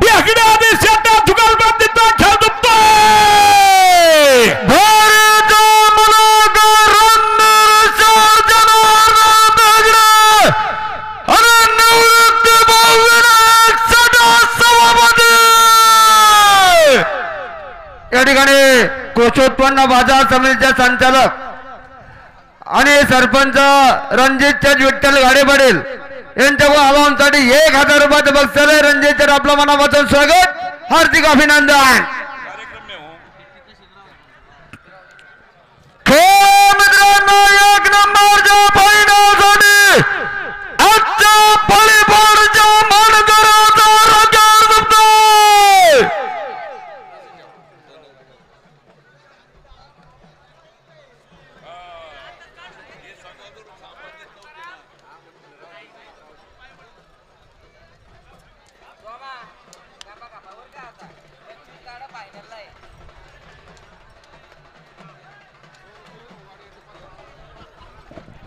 बेगडे आदेश आता जुगाल बांधिता खेळ दुखतोय या ठिकाणी कृषी उत्पन्न बाजार समितीचे संचालक आणि सरपंच रणजित विठ्ठल गाडे पाटील यांच्या आवाहनासाठी 1000 रुपयाचं बक्षीस आहे. रणजित आपलं मनापासून स्वागत, हार्दिक अभिनंदन. मित्रांनो 1 नंबरच्या फायनलसाठी आजच्या व्हॉलीबॉलच्या मानकराचा राजा दुबते.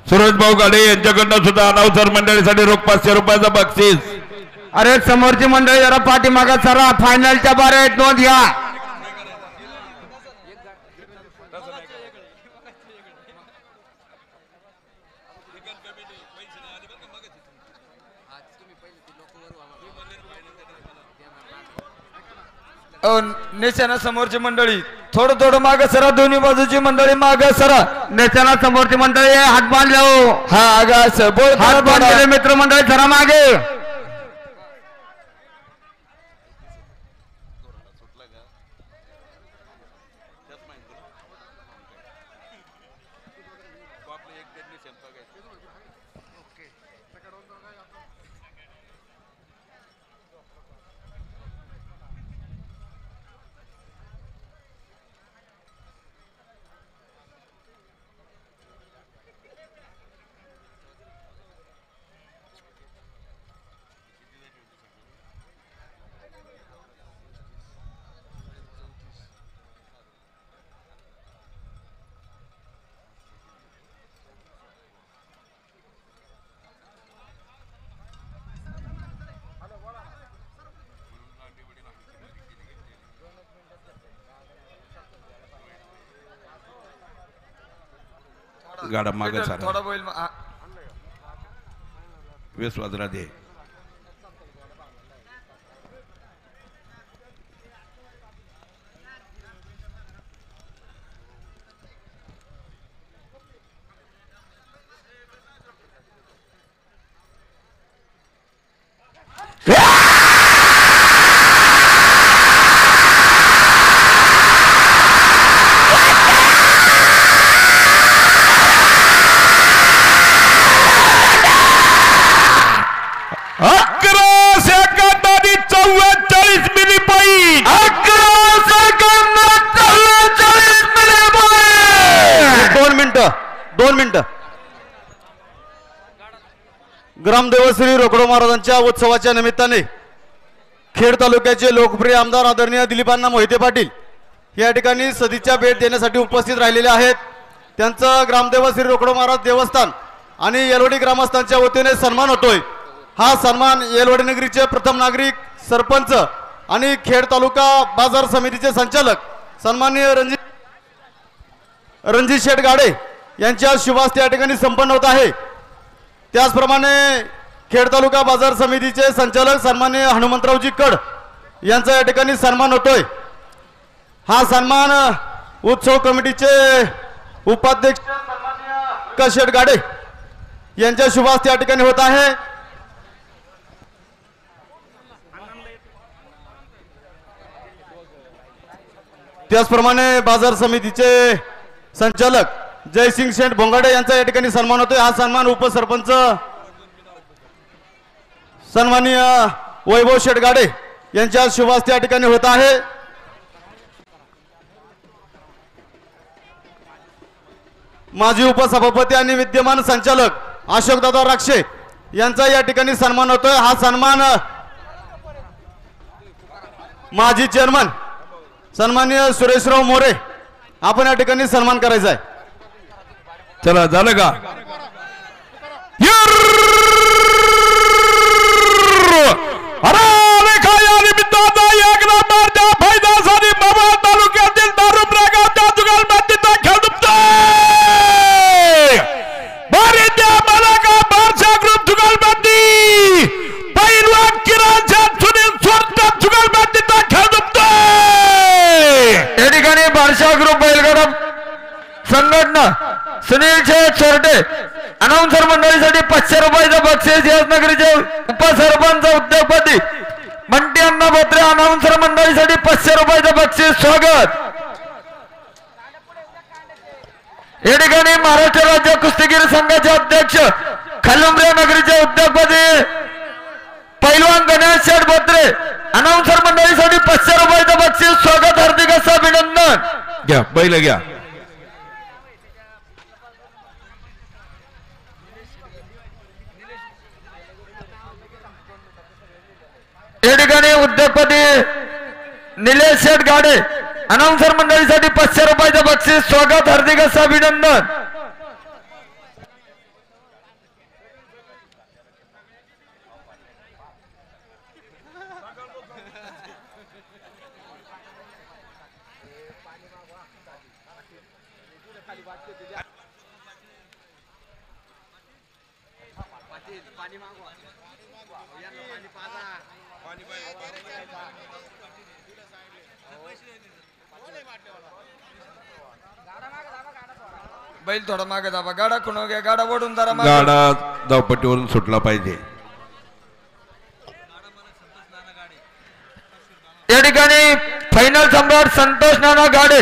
सुरेश भाऊ गाडे यांच्याकडनं सुद्धा अनाउन्सर मंडळीसाठी रोख 500 रुपयाचं बक्षीस. अरे समोरची मंडळी जरा पाठीमागा सरा, फायनलच्या बारे नोंद घ्या. नेशाना समोरची मंडळी थोडं मागे सरा, दोन्ही बाजूची मंडळी मागे सरा. नेशाना समोरची मंडळी हात बांधले हो, हात बांधलेले मित्रमंडळी सरा मागे. गाडा मागे सारा वेस वाजरा दे. दोन मिनिटं. ग्रामदेव श्री रोकडो महाराजांच्या उत्सवाच्या निमित्ताने खेड तालुक्याचे लोकप्रिय आमदार आदरणीय दिलीपांना मोहिते पाटील या ठिकाणी सदिच्छा भेट देण्यासाठी उपस्थित राहिलेले आहेत. त्यांचा ग्रामदेव श्री रोकडो महाराज देवस्थान आणि येलवडी ग्रामस्थांच्या वतीने सन्मान होतोय. हा सन्मान येलवडी नगरीचे प्रथम नागरिक, सरपंच आणि खेड तालुका बाजार समितीचे संचालक सन्माननीय रणजित शेठ गाडे यांच्या शुभ हस्ते या ठिकाणी संपन्न होत आहे. त्याचप्रमाणे खेड तालुका बाजार समितीचे संचालक सन्माननीय हनुमंतरावजी कड यांचा या ठिकाणी सन्मान होतोय. हा सन्मान उत्सव कमिटीचे उपाध्यक्ष सन्माननीय शेठ गाडे यांच्या शुभ हस्ते या ठिकाणी होत आहे. त्याचप्रमाणे बाजार समितीचे संचालक जयसिंग शेठ भोंगाडे यांचा या ठिकाणी सन्मान होतोय. हा सन्मान उपसरपंच सन्माननीय वैभव शेठ गाडे यांच्या शुभ हस्ते या ठिकाणी होत आहे. माजी उपसभापती आणि विद्यमान संचालक अशोकदादा राक्षे यांचा या ठिकाणी सन्मान होतोय. हा सन्मान माजी चेअरमन सन्माननीय सुरेशराव मोरे आपण या ठिकाणी सन्मान करायचा आहे. चला झालं का? अरे या निमित्ताने मंडळीसाठी 500 रुपयाचं बक्षीस स्वागत. या ठिकाणी महाराष्ट्र राज्य कुस्तीगीर संघाचे अध्यक्ष खालुंबरे नगरीचे उद्योगपती पैलवान गणेश शेठ बोत्रे अनाउन्सर मंडळीसाठी 500 रुपयाचं बक्षीस स्वागत. हार्दिक असं अभिनंदन. घ्या पहिलं घ्या. या ठिकाणी उद्योगपती निलेश शेठ गाडे अनाउन्सर मंडळीसाठी 500 रुपयाचं बक्षीस स्वागत. हार्दिक असं अभिनंदन. बैल थोडा मागे दाबा. गाडा कुणा घ्या. गाडा ओढून जरा मागे. गाडा धावपट्टीवरून सुटला पाहिजे. या ठिकाणी फायनल सम्राट संतोष नाना गाडे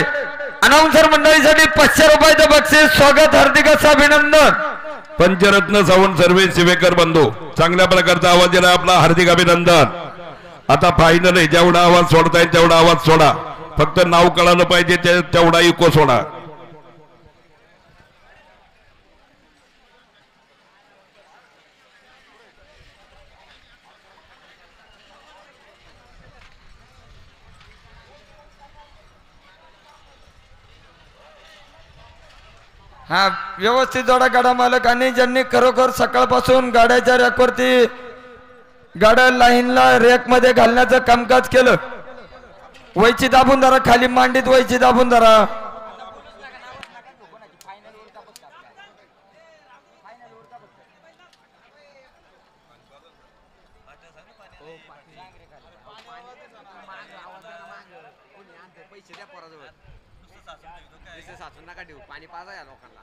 अनाउन्सर मंडळीसाठी 500 रुपयाचं बक्षीस स्वागत. हार्दिक असं अभिनंदन. पंचरत्न सावंत सर्वे शिवेकर बंधू चांगल्या प्रकारचा आवाज दिला आपला. हार्दिक अभिनंदन. आता फायनल आहे. जेवढा आवाज सोडता येईल तेवढा आवाज सोडा. फक्त नाव कळालं पाहिजे तेवढा इको सोडा. हा व्यवस्थित जोडा गाडा मालक. आणि ज्यांनी खरोखर सकाळपासून गाड्याच्या रॅकवरती गाड्या लाईनला रॅक मध्ये घालण्याचं कामकाज केलं. वैची दाबून धरा. खाली मांडीत वैची दाबून धरा. पाणी पाजा या लोकांना.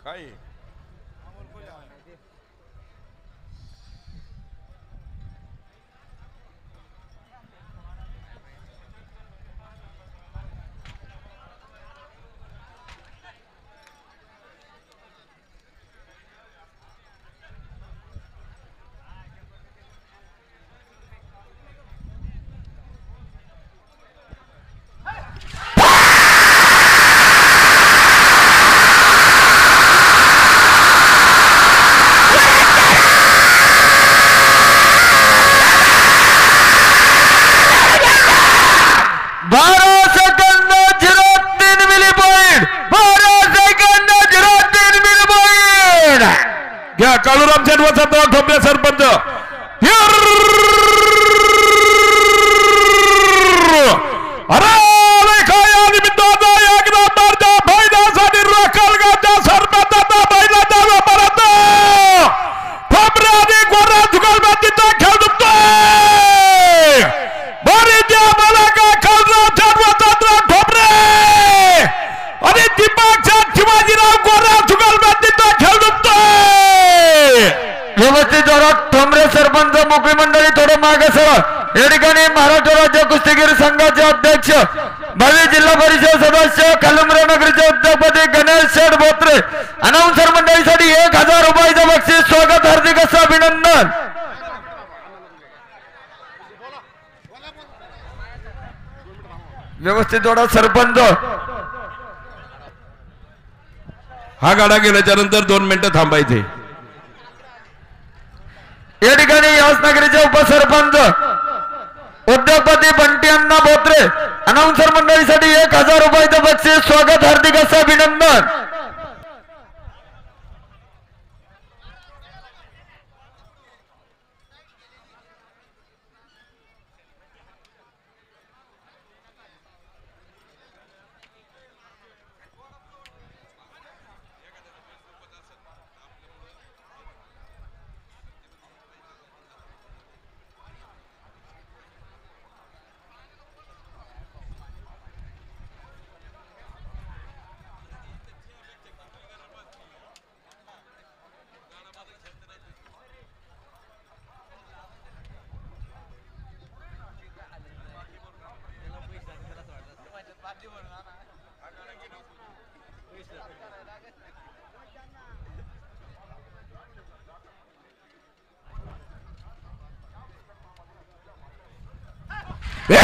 काय घ्या. काळूराम शेठ वसंतराव ठोंबरे सरपंच. अरे काय निमित्ताचा एक नंबरच्या फायद्यासाठी राखलगावच्या सरपंचाचा बैलाचा व्यापारात ठोंबरे आणि गोरा जुगलबंदीचा खेळ दुखतोय. बरीच्या मला काय काळूराम शेठ वसंतराव ठोंबरे आणि दीपक शेठ शिवाजीराव गोरा जुगलबंदीचा खेळ दुखतोय. व्यवस्थित जोरात. ठोंबरे सरपंच मोकळी मंडळी थोडं मागे सर. या ठिकाणी महाराष्ट्र राज्य कुस्तीगीर संघाचे अध्यक्ष भावी जिल्हा परिषद सदस्य खालुंबरे नगरीचे उद्योगपती गणेश शेठ बोत्रे अनाउन्सर मंडळीसाठी 1000 रुपयाचं बक्षीस स्वागत. हार्दिक असं अभिनंदन. व्यवस्थित जोडा. सरपंच हा गाडा गेल्याच्या नंतर 2 मिनिटं थांबायचे. या ठिकाणी याच नगरीचे उपसरपंच उद्योगपती बंटी अण्णा बोत्रे अनाउन्सर मंडळीसाठी 1000 रुपयाचं बक्षीस स्वागत. हार्दिक असं अभिनंदन. अकरा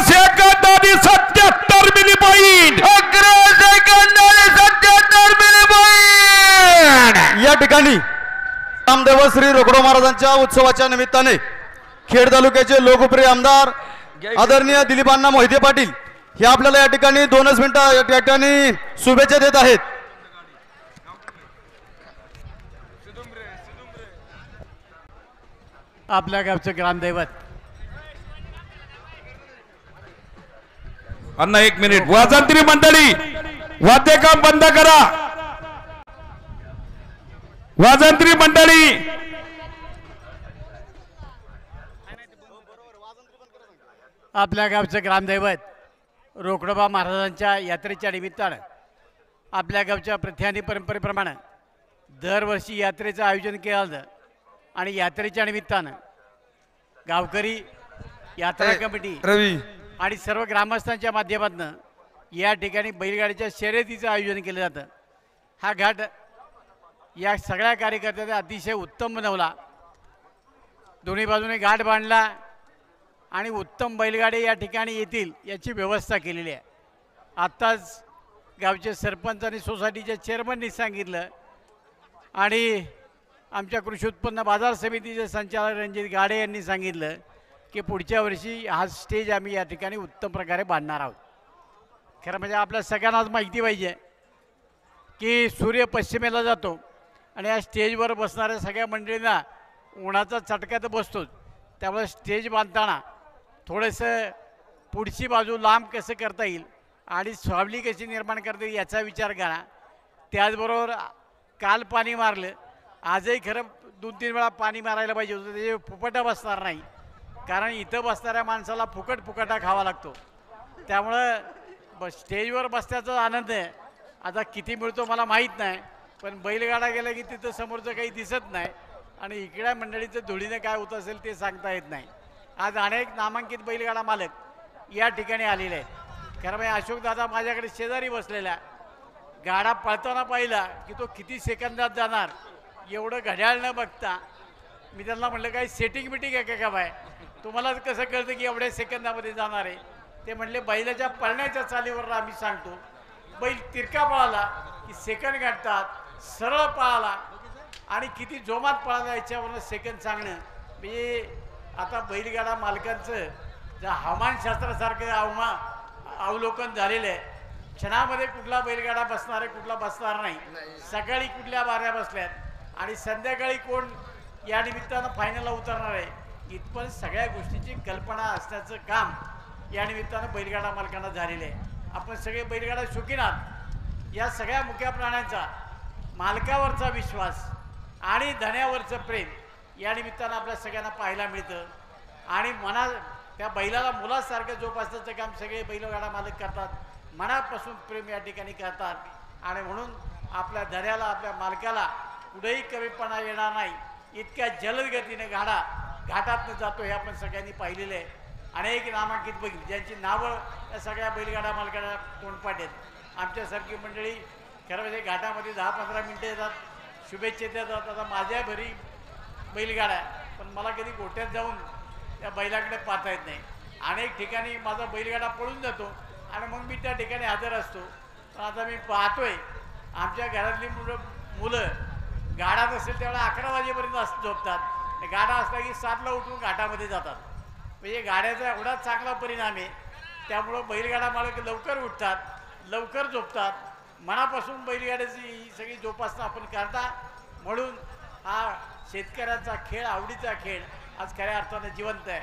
सेकंदांनी 77 मिली पॉईंट. 11 सेकंदांनी 77 मिली पॉईंट. या ठिकाणी रामदेव श्री रोकडो महाराजांच्या उत्सवाच्या निमित्ताने खेड तालुक्याचे लोकप्रिय आमदार आदरणीय दिलीपांना मोहिते पाटील हे आपल्याला या ठिकाणी 2 मिनिटं या ठिकाणी शुभेच्छा देत आहेत. आपल्या गावचं ग्रामदैवत अण्णा 1 मिनिट. वाजंत्री मंडळी वाद्य काम बंद करा. वाजंत्री मंडळी आपल्या गावचं ग्रामदैवत रोकडोबा महाराजांच्या यात्रेच्या निमित्तानं आपल्या गावच्या प्रथा आणि परंपरेप्रमाणे दरवर्षी यात्रेचं आयोजन केलं जातं आणि यात्रेच्या निमित्तानं गावकरी यात्रा कमिटी रवी आणि सर्व ग्रामस्थांच्या माध्यमातून या ठिकाणी बैलगाडीच्या शर्यतीचं आयोजन केलं जातं. हा घाट या सगळ्या कार्यकर्त्यांनी अतिशय उत्तम बनवला. दोन्ही बाजूने घाट बांधला आणि उत्तम बैलगाडी या ठिकाणी येतील याची व्यवस्था केलेली आहे. आत्ताच गावचे सरपंच आणि सोसायटीच्या चेअरमननी सांगितलं आणि आमच्या कृषी उत्पन्न बाजार समितीचे संचालक रणजित गाडे यांनी सांगितलं की पुढच्या वर्षी हा स्टेज आम्ही या ठिकाणी उत्तम प्रकारे बांधणार आहोत. खरं म्हणजे आपल्या सगळ्यांनाच माहिती पाहिजे की सूर्य पश्चिमेला जातो आणि या स्टेजवर बसणाऱ्या सगळ्या मंडळींना उन्हाचा चटका तर बसतोच. त्यामुळे स्टेज बांधताना थोडंसं पुढची बाजू लांब कसं करता येईल आणि सावली कशी निर्माण करता येईल याचा विचार करा. त्याचबरोबर काल पाणी मारलं, आजही खरं 2-3 वेळा पाणी मारायला पाहिजे होतं. त्याचे फुकटा बसणार नाही, कारण इथं बसणाऱ्या माणसाला फुकटा खावा लागतो. त्यामुळं स्टेजवर बसण्याचा आनंद आहे. आता किती मिळतो मला माहीत नाही, पण बैलगाडा गेला की तिथं समोरचं काही दिसत नाही आणि इकड्या मंडळीचं धुळीनं काय होत असेल ते सांगता येत नाही. आज अनेक नामांकित बैलगाडा मालक या ठिकाणी आलेले आहेत. खरं म्हणजे अशोकदादा माझ्याकडे शेजारी बसलेला गाडा पळताना पाहिला की तो किती सेकंदात जाणार एवढं घड्याळ न बघता मी त्यांना म्हटलं काही सेटिंग बिटिंग आहे का बाय, तुम्हाला कसं कळतं की एवढ्या सेकंदामध्ये जाणार आहे. ते म्हटले बैलाच्या पळण्याच्या चालीवर आम्ही सांगतो. बैल तिरका पळाला की सेकंद गाठतात, सरळ पळाला आणि किती जोमात पळाला याच्यावरनं सेकंद सांगणं. म्हणजे आता बैलगाडा मालकांचं ज्या हवामानशास्त्रासारखं अवलोकन झालेलं आहे. क्षणामध्ये कुठला बैलगाडा बसणार आहे, कुठला बसणार नाही. सकाळी कुठल्या बाऱ्या बसल्यात आणि संध्याकाळी कोण या निमित्तानं फायनलला उतरणार आहे, इथपर्यंत सगळ्या गोष्टीची कल्पना असण्याचं काम या निमित्तानं बैलगाडा मालकांना झालेलं आहे. आपण सगळे बैलगाडा शौकीन आहात. या सगळ्या मुक्या प्राण्यांचा मालकावरचा विश्वास आणि धन्यावरचं प्रेम या निमित्तानं आपल्या सगळ्यांना पाहायला मिळतं आणि त्या बैलाला मुलासारखं जोपासण्याचं काम सगळे बैलगाडा मालक करतात. मनापासून प्रेम या ठिकाणी करतात आणि म्हणून आपल्या धन्याला, आपल्या मालकाला कुठेही कमीपणा येणार नाही. इतक्या जलद गतीने घाटातनं जातो हे आपण सगळ्यांनी पाहिलेलं आहे. अनेक नामांकित बैल ज्यांची नावं या सगळ्या बैलगाडा मालकांना तोंडपाठ आहेत. आमच्यासारखी मंडळी खरं म्हणजे घाटामध्ये 10-15 मिनटं येतात, शुभेच्छा देतात. आता माझ्या घरी बैलगाडा आहे, पण मला कधी गोट्यात जाऊन त्या बैलाकडे पाहता येत नाही. अनेक ठिकाणी माझा बैलगाडा पळून जातो आणि मग मी त्या ठिकाणी हजर असतो. पण आता मी पाहतोय आमच्या घरातली मुलं गाडा नसेल त्यावेळेला 11 वाजेपर्यंत झोपतात. गाडा असला की 7ला उठून घाटामध्ये जातात. म्हणजे गाड्याचा एवढा चांगला परिणाम आहे. त्यामुळं बैलगाडा मालक लवकर उठतात, लवकर झोपतात. मनापासून बैलगाड्याची ही सगळी जोपासना आपण करता. म्हणून हा शेतकऱ्यांचा खेळ, आवडीचा खेळ आज खऱ्या अर्थानं जिवंत आहे.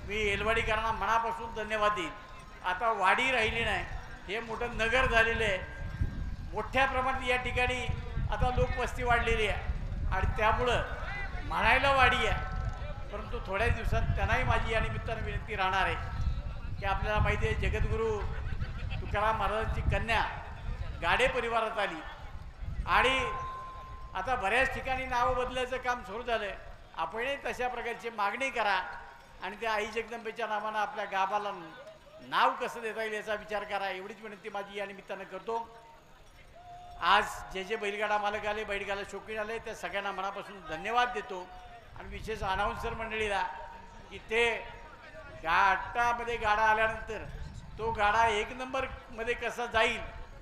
मी एलवाडीकरांना मनापासून धन्यवाद देईन. आता वाडी राहिली नाही, हे मोठं नगर झालेलं आहे. मोठ्या प्रमाणात या ठिकाणी आता लोकवस्ती वाढलेली आहे आणि त्यामुळं म्हणायला वाडी आहे, परंतु थोड्या दिवसात त्यांनाही माझी या निमित्तानं विनंती राहणार आहे की आपल्याला माहिती आहे जगद्गुरू तुकाराम महाराजांची कन्या गाडे परिवारात आली आणि आता बऱ्याच ठिकाणी नावं बदलायचं काम सुरू झालं आहे. आपणही तशा प्रकारची मागणी करा आणि त्या आई जगदंबेच्या नावानं आपल्या गावाला नाव कसं देता येईल याचा विचार करा, एवढीच विनंती माझी या निमित्तानं करतो. आज जे बैलगाडा मालक आले, बैलगाडा शौकीन आले, त्या सगळ्यांना मनापासून धन्यवाद देतो. आणि विशेष अनाऊन्सर मंडळीला की ते घाटामध्ये गाडा आल्यानंतर तो गाडा 1 नंबरमध्ये कसा जाईल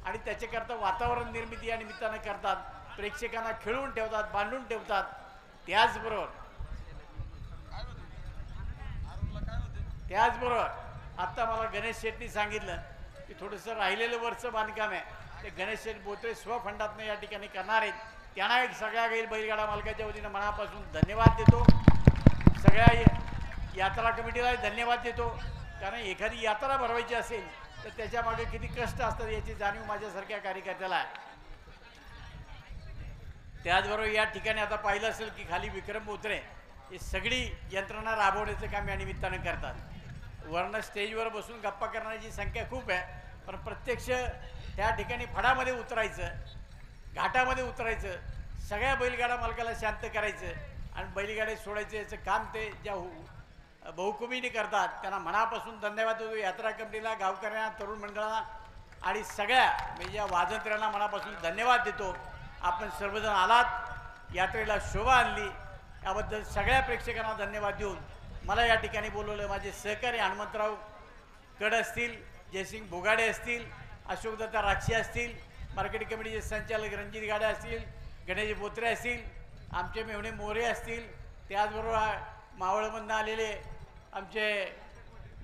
आणि त्याच्याकरता वातावरण निर्मिती या निमित्तानं करतात. प्रेक्षकांना खेळून ठेवतात, बांधून ठेवतात. त्याचबरोबर आत्ता मला गणेश शेट्टी सांगितलं की थोडंसं राहिलेलं वरचं बांधकाम आहे ते गणेश शेट बोत्रे स्वफंडातनं या ठिकाणी करणार आहेत. त्यांना एक सगळ्या बैलगाडा मालकाच्या वतीनं मनापासून धन्यवाद देतो. सगळ्या यात्रा कमिटीला धन्यवाद देतो. कारण एखादी यात्रा भरवायची असेल तर त्याच्यामागे किती कष्ट असतात याची जाणीव माझ्यासारख्या कार्यकर्त्याला आहे. त्याचबरोबर या ठिकाणी आता पाहिलं असेल की खाली विक्रम बोत्रे ही सगळी यंत्रणा राबवण्याचं काम या निमित्तानं करतात. वर्ण स्टेजवर बसून गप्पा करण्याची संख्या खूप आहे, पण प्रत्यक्ष त्या ठिकाणी फडामध्ये उतरायचं, घाटामध्ये उतरायचं, सगळ्या बैलगाडा मालकाला शांत करायचं आणि बैलगाडी सोडायचं याचं काम ते ज्या बहुकुमीने करतात त्यांना मनापासून धन्यवाद देतो. यात्रा कमिटीला, गावकऱ्यांना, तरुण मंडळाला आणि सगळ्या म्हणजे या वाजंत्र्यांना मनापासून धन्यवाद देतो. आपण सर्वजण आलात, यात्रेला शोभा आणली, याबद्दल सगळ्या प्रेक्षकांना धन्यवाद देऊन मला या ठिकाणी बोलवलं. माझे सहकारी हनुमंतराव कड असतील, जयसिंग भोगाडे असतील, अशोकदत्ता राक्षी असतील, मार्केट कमिटीचे संचालक रणजित गाडे असतील, गणेश बोत्रे असतील, आमचे मेवणे मोरे असतील, त्याचबरोबर मावळमधून आलेले आमचे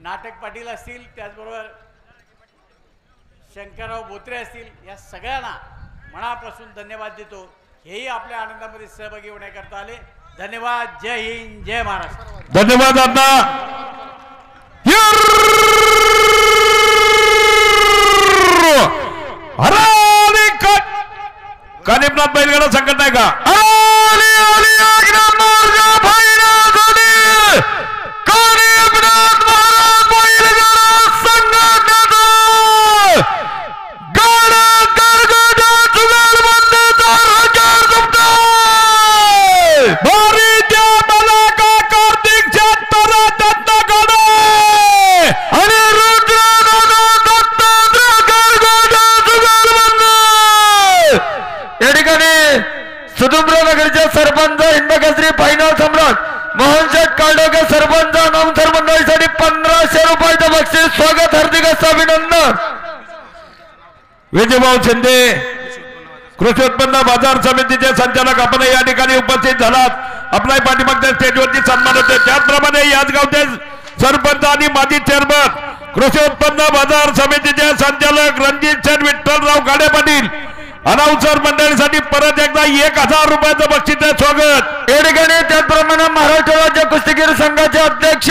नाटक पाटील असतील, त्याचबरोबर शंकरराव बोत्रे असतील, या सगळ्यांना मनापासून धन्यवाद देतो. हेही आपल्या आनंदामध्ये सहभागी होण्याकरता आले. धन्यवाद. जय हिंद, जय महाराष्ट्र. धन्यवाद अण्णा. कानिपनाथ बैलगाडा संकट आहे का? सुदुम्रनगरचे सरपंच हिंदकेसरी फायनल सम्राट मोहनशेठ काळडोके सरपंच नामसर मंडळीसाठी 1500 रुपयाचं बक्षीस. स्वागत, हार्दिक अभिनंदन. विजयभाऊ शिंदे कृषी उत्पन्न बाजार समितीचे संचालक आपण या ठिकाणी उपस्थित झालात. आपल्या पाठीमागच्या स्टेजवरती सन्मान होते. त्याचप्रमाणे याच गावचे सरपंच आणि माजी चेअरमन कृषी उत्पन्न बाजार समितीचे संचालक रणजित शेठ विठ्ठलराव गाडे पाटील अनाउन्सर मंडळीसाठी परत एकदा 1000 रुपयाचं बक्षीस आहे. स्वागत. या ठिकाणी त्याचप्रमाणे महाराष्ट्र राज्य कुस्तीगीर संघाचे अध्यक्ष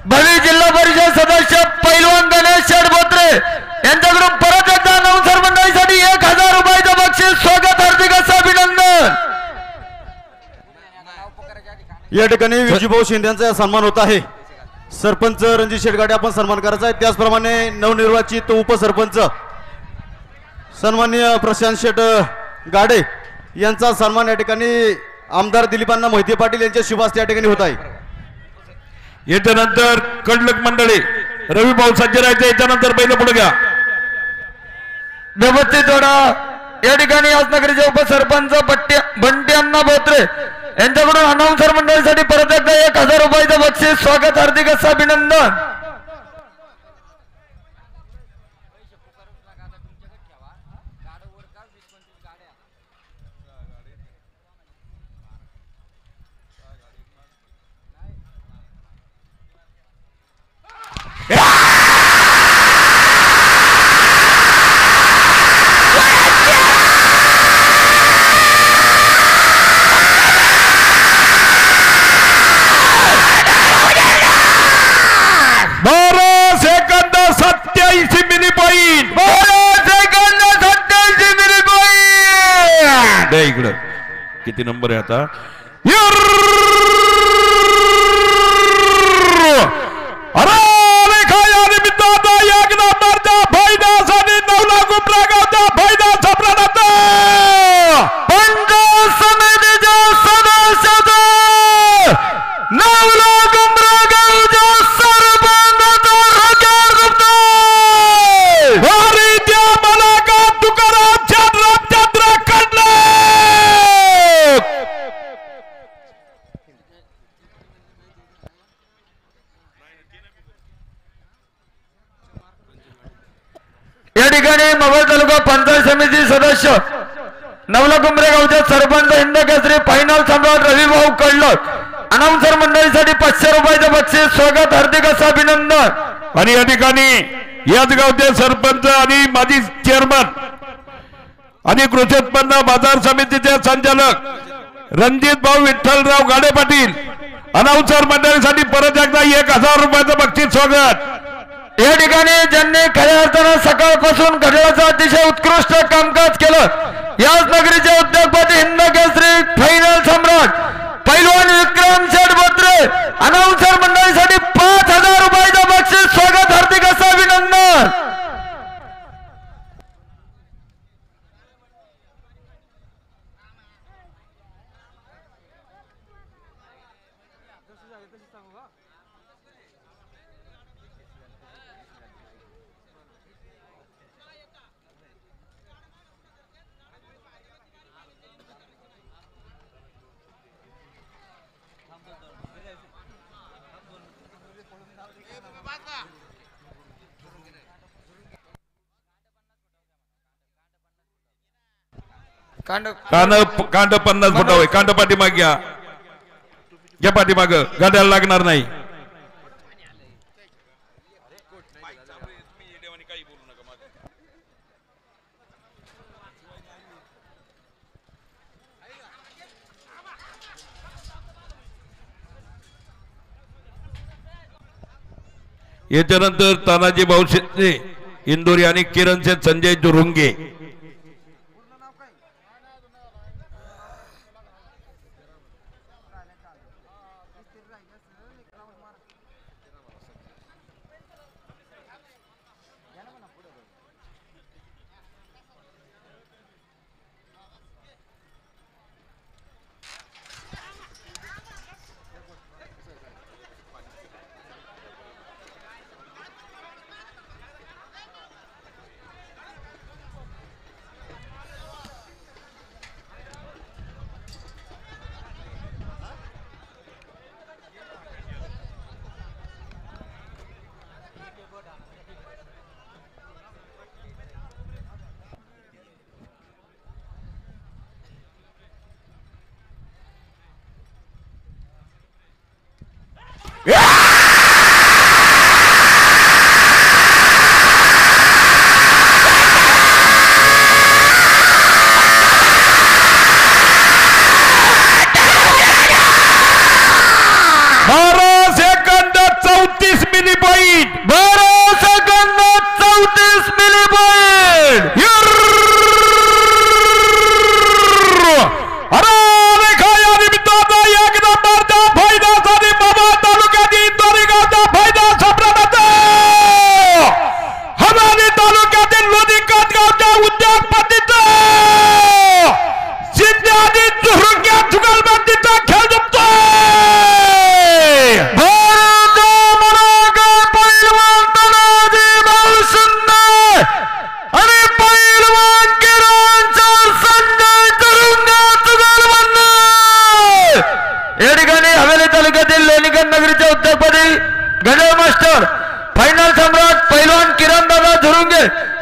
भावी जिल्हा परिषद सदस्य पैलवान गणेश शेठ बोत्रे यांच्याकडून परत एकदा अनाउन्सर मंडळीसाठी 1000 रुपयाचं बक्षीस. स्वागत, हार्दिक अभिनंदन. या ठिकाणी विजयभाऊ शिंदे यांचा सन्मान होत आहे. सरपंच रणजित शेठ गाडे आपण सन्मान करायचा आहे. त्याचप्रमाणे नवनिर्वाचित उपसरपंच सन्माननीय प्रशांत शेठ गाडे यांचा सन्मान या ठिकाणी आमदार दिलीपांना मोहिते पाटील यांच्या शुभास्ते या ठिकाणी होत आहे. याच्यानंतर कडलक मंडळी रविभाऊ सज्जरायचे, याच्यानंतर पहिलं पुढे घ्या. व्यवस्थित जोडा. या ठिकाणी याचनगरीचे उपसरपंच बंटी अण्णा बोत्रे यांच्याकडून अनाउन्सर मंडळीसाठी परत एकदा 1000 रुपयाचं बक्षीस. स्वागत, हार्दिक अभिनंदन. इकडं किती नंबर आहे आता? नवला कुंभरे गावचे सरपंच हिंद केसरी फायनल सम्राट रविभाऊ कडलक अनाउन्सर मंडळीसाठी 500 रुपयाचं बक्षीस स्वागत हार्दिक असं अभिनंदन. आणि या ठिकाणी याच गावचे सरपंच आणि माजी चेअरमन आणि कृषी उत्पन्न बाजार समितीचे संचालक रणजित भाऊ विठ्ठलराव गाडे पाटील अनाउन्सर मंडळीसाठी परत एकदा 1000 रुपयाचं बक्षीस स्वागत. या ठिकाणी ज्यांनी खऱ्या अर्थानं सकाळपासून घड्याळाचं अतिशय उत्कृष्ट कामकाज केलं याच नगरीचे उद्योगपती हिंद केसरी फायनल सम्राट पैलवान विक्रम शेठ बोत्रे अनाउन्सर मंडळीसाठी 5000 रुपयाचं बक्षीस स्वागत हार्दिक असं अभिनंदन. कांड 50 फुटावे कांड पाठीमाग घ्या पाठीमाग गाड्याला लागणार नाही. याच्यानंतर तानाजी भाऊ शिंदे इंदोरी आणि किरणचे संजय दुरुंगे.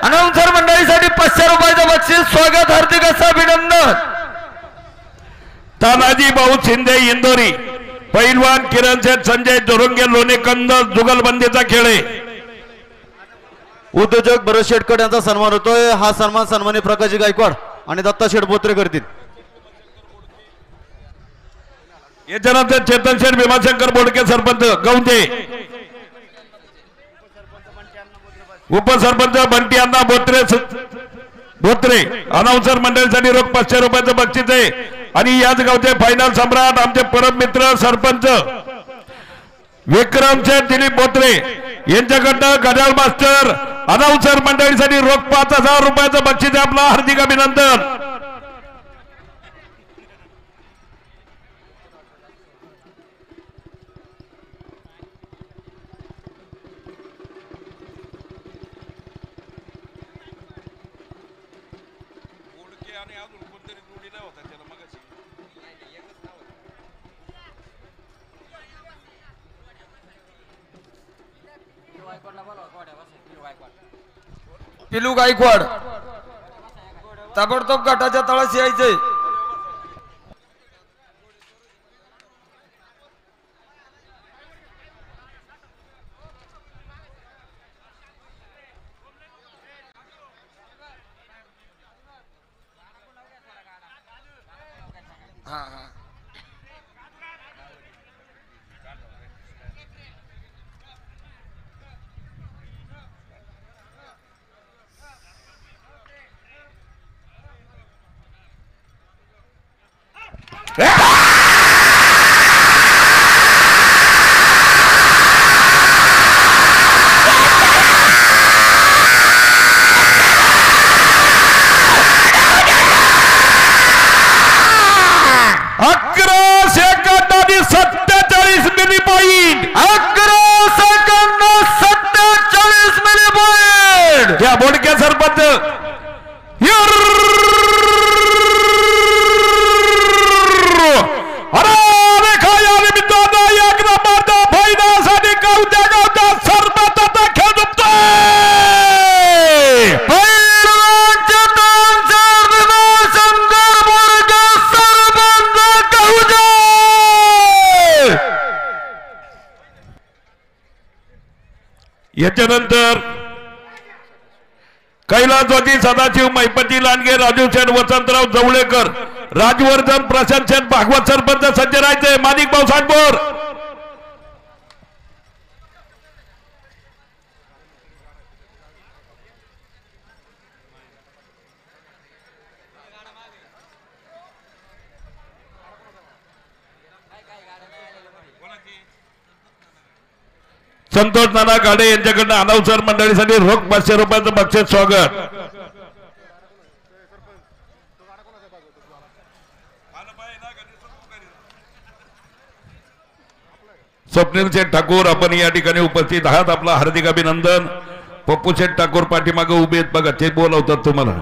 अनाउन्सर मंडळीसाठी 500 रुपयाचं बक्षीस स्वागत हार्दिक असं अभिनंदन. तानाजी भाऊ शिंदे इंदोरी पैलवान किरण शेठ संजय जोरुंगे लोणेकंद जुगलबंदीचा खेळ आहे. उद्योजक भरत शेटकर यांचा सन्मान होतोय. हा सन्मान सन्माननीय प्रकाशजी गायकवाड आणि दत्ता शेठ बोत्रे करतील. याच्यानंतर चेतन शेठ भीमाशंकर बोडके सरपंच गौंजे उपसरपंच बंटी अण्णा बोत्रे अनाउन्सर मंडळीसाठी रोख 500 रुपयाचं बक्षीस आहे. आणि याच गावचे फायनल सम्राट आमचे परम मित्र सरपंच विक्रम शेठ दिलीप बोत्रे यांच्याकडनं गडाळ मास्टर अनाउन्सर मंडळीसाठी रोख 5000 रुपयाचं बक्षीस आहे. आपलं हार्दिक अभिनंदन. पिलू गायकवाड ताबडतोब गटाच्या तळाशी यायचंय. हा हा या बोडक्या सरपंच याच्यानंतर कैलासवासी सदाशिव मैपती लांडगे राजू शेठ वसंतराव जवळेकर राजवर्धन प्रशांत शेठ भागवत सरपंच सज्ज राहायचे माणिक भाऊ सांगोर संतोष नाना गाडे यांच्याकडनं अनाउन्सर मंडळीसाठी रोख 500 रुपयाचं बक्षीस स्वागत. स्वप्नील शेठ ठाकूर आपण या ठिकाणी उपस्थित आहात. आपला हार्दिक अभिनंदन. पप्पू शेठ ठाकूर पाठीमागे उभे आहेत बघा, ते बोलवतात तुम्हाला.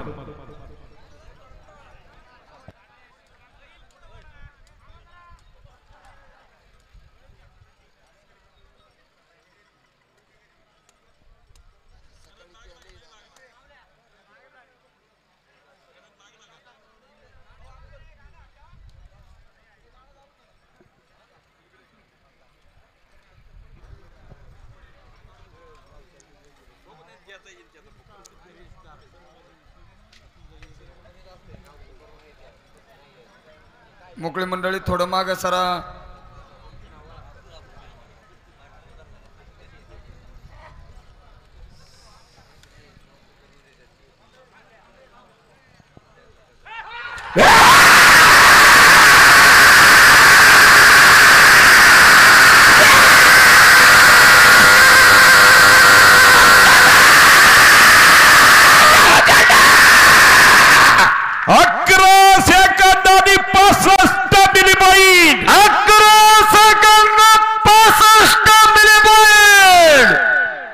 मोकळी मंडळी थोडं मागे सरा.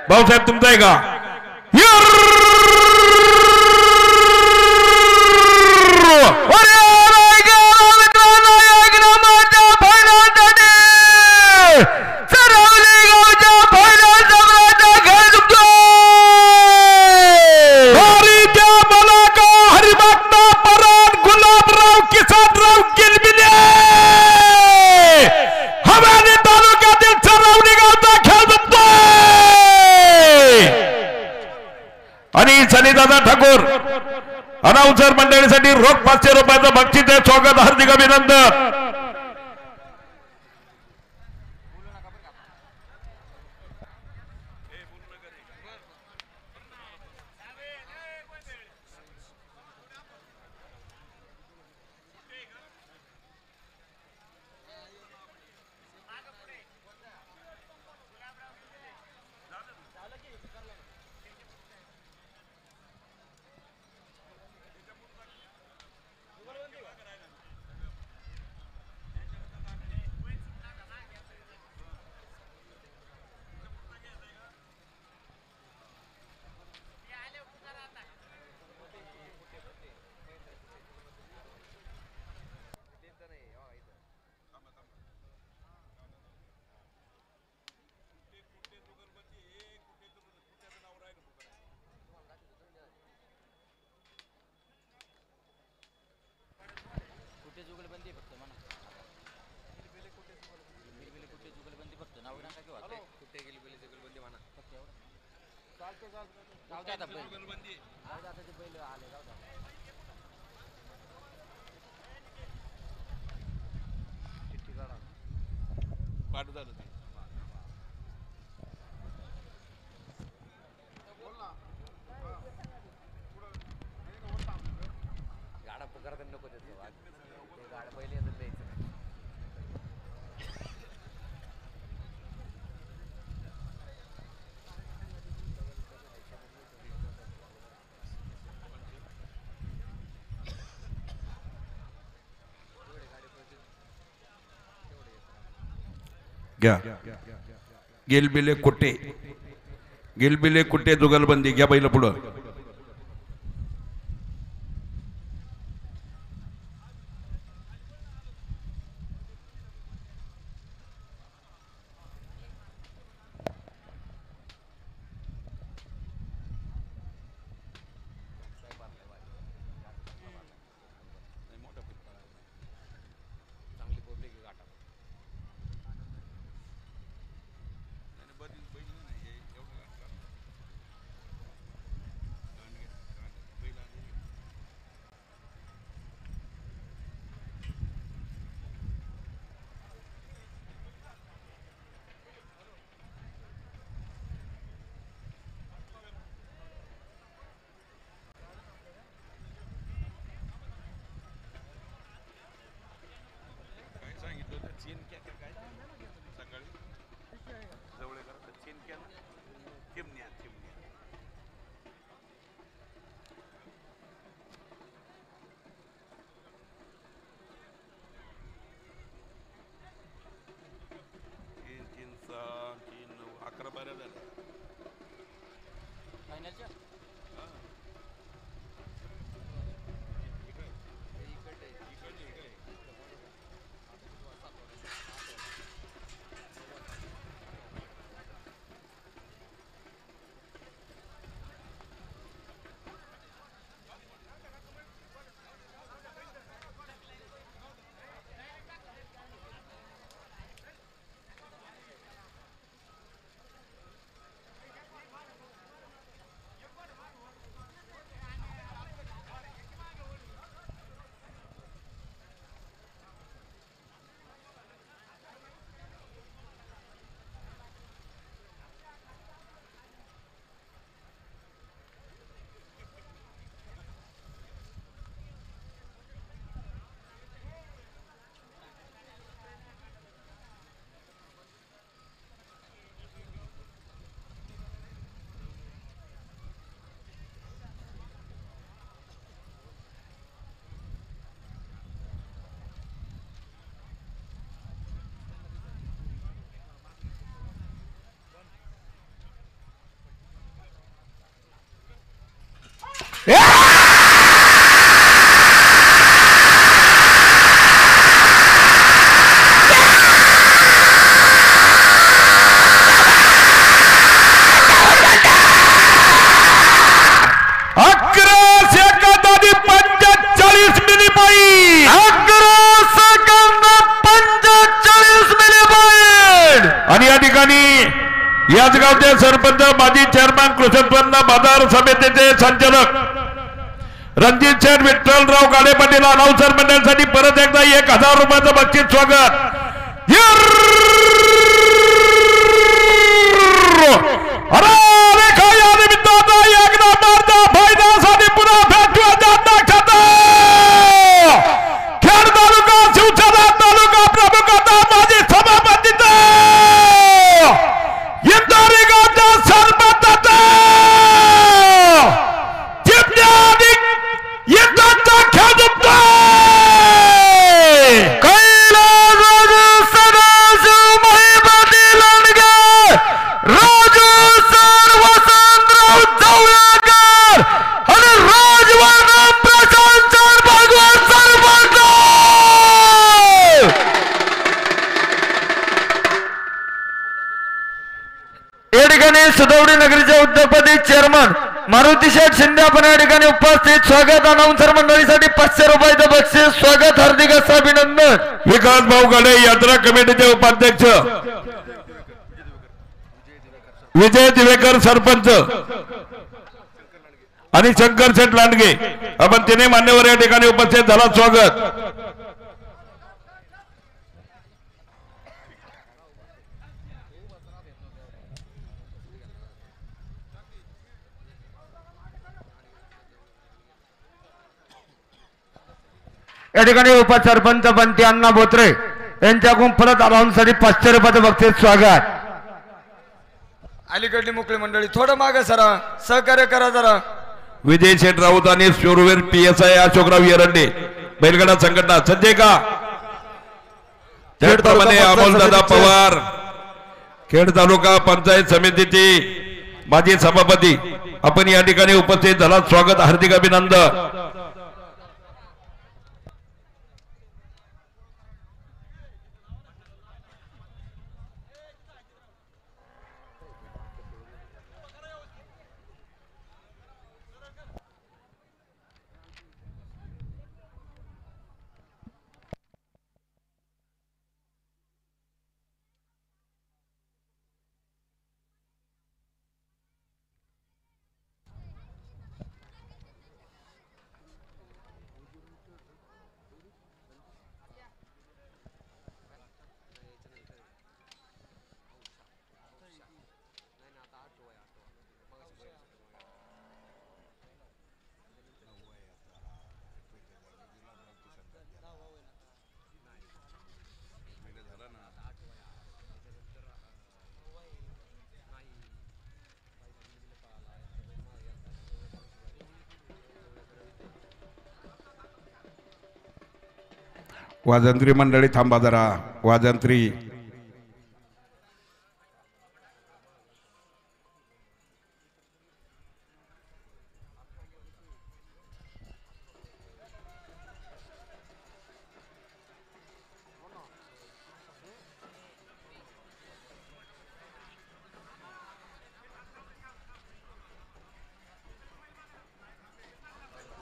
भाऊसाहेब तुमचा आहे का? सनीदादा ठाकूर अनाउन्सर मंडळीसाठी रोख 500 रुपयाचं बक्षीस आहे. स्वागत, हार्दिक अभिनंदन. कुठे गेली बैल जुगलबंदी म्हणा जाऊ द्या आता बैल जाऊ द्या आता ते बैल आले जाऊ द्या चिठ्ठी काढा पाठ झालं ते गाडा पुकार नको देतो ते गाडा पहिले येतं द्यायचं घ्या गेलबिले कुठे जुगलबंदी घ्या बैल पुढं चांगली पब्लिक आहे गाठा आणि या ठिकाणी याच गावचे सरपंच माजी चेअरमॅन कृषी उत्पन्न बाजार समितीचे संचालक रणजित शेठ विठ्ठलराव गाडे पाटील अनाउन्सर मंडळासाठी परत एकदा 1000 रुपयाचं बक्षीस स्वागत पुन्हा खेड तालुका शिवसेना तालुका प्रमुख माजी सभापती इंदारी गावच्या सरपंचाचा युद्धाचा खेळ जिंकतोय कैलास सदाशिव महिपती लांडगे राजू सर वसंतराव जवळकर आणि राजवर्धन प्रशांत सर भगवान सरपंच या ठिकाणी सुदौडी नगरीचे उद्योगपती चेअरमन मारुती शेठ शिंदे आपण या ठिकाणी उपस्थित स्वागत अनाउन्सर मंडळीसाठी 500 रुपयाचं बक्षीस स्वागत हार्दिक असं अभिनंदन विकास भाऊ गडे यात्रा कमिटीचे उपाध्यक्ष विजय दिवेकर सरपंच आणि शंकर शेठ लांडगे आपण तिन्ही मान्यवर या ठिकाणी उपस्थित झाला. स्वागत. या ठिकाणी उपसरपंच बंटी अण्णा बोत्रे यांच्याकडून परत आरामसाठी 500 रुपयाचं बक्षीस. स्वागत. अलीकडली मुकळी मंडळी थोडं मागे सरा, सहकार्य करा जरा. विजय शेठ राऊत आणि शूरवीर PSI अशोकराव येरंडे बैलगाडा संघटना सज्ज का. त्याचप्रमाणे अमोलदादा पवार खेड तालुका पंचायत समितीचे माजी सभापती आपण या ठिकाणी उपस्थित झाला. स्वागत. हार्दिक अभिनंदन. वाजंत्री मंडळी थांबा जरा. वाजंत्री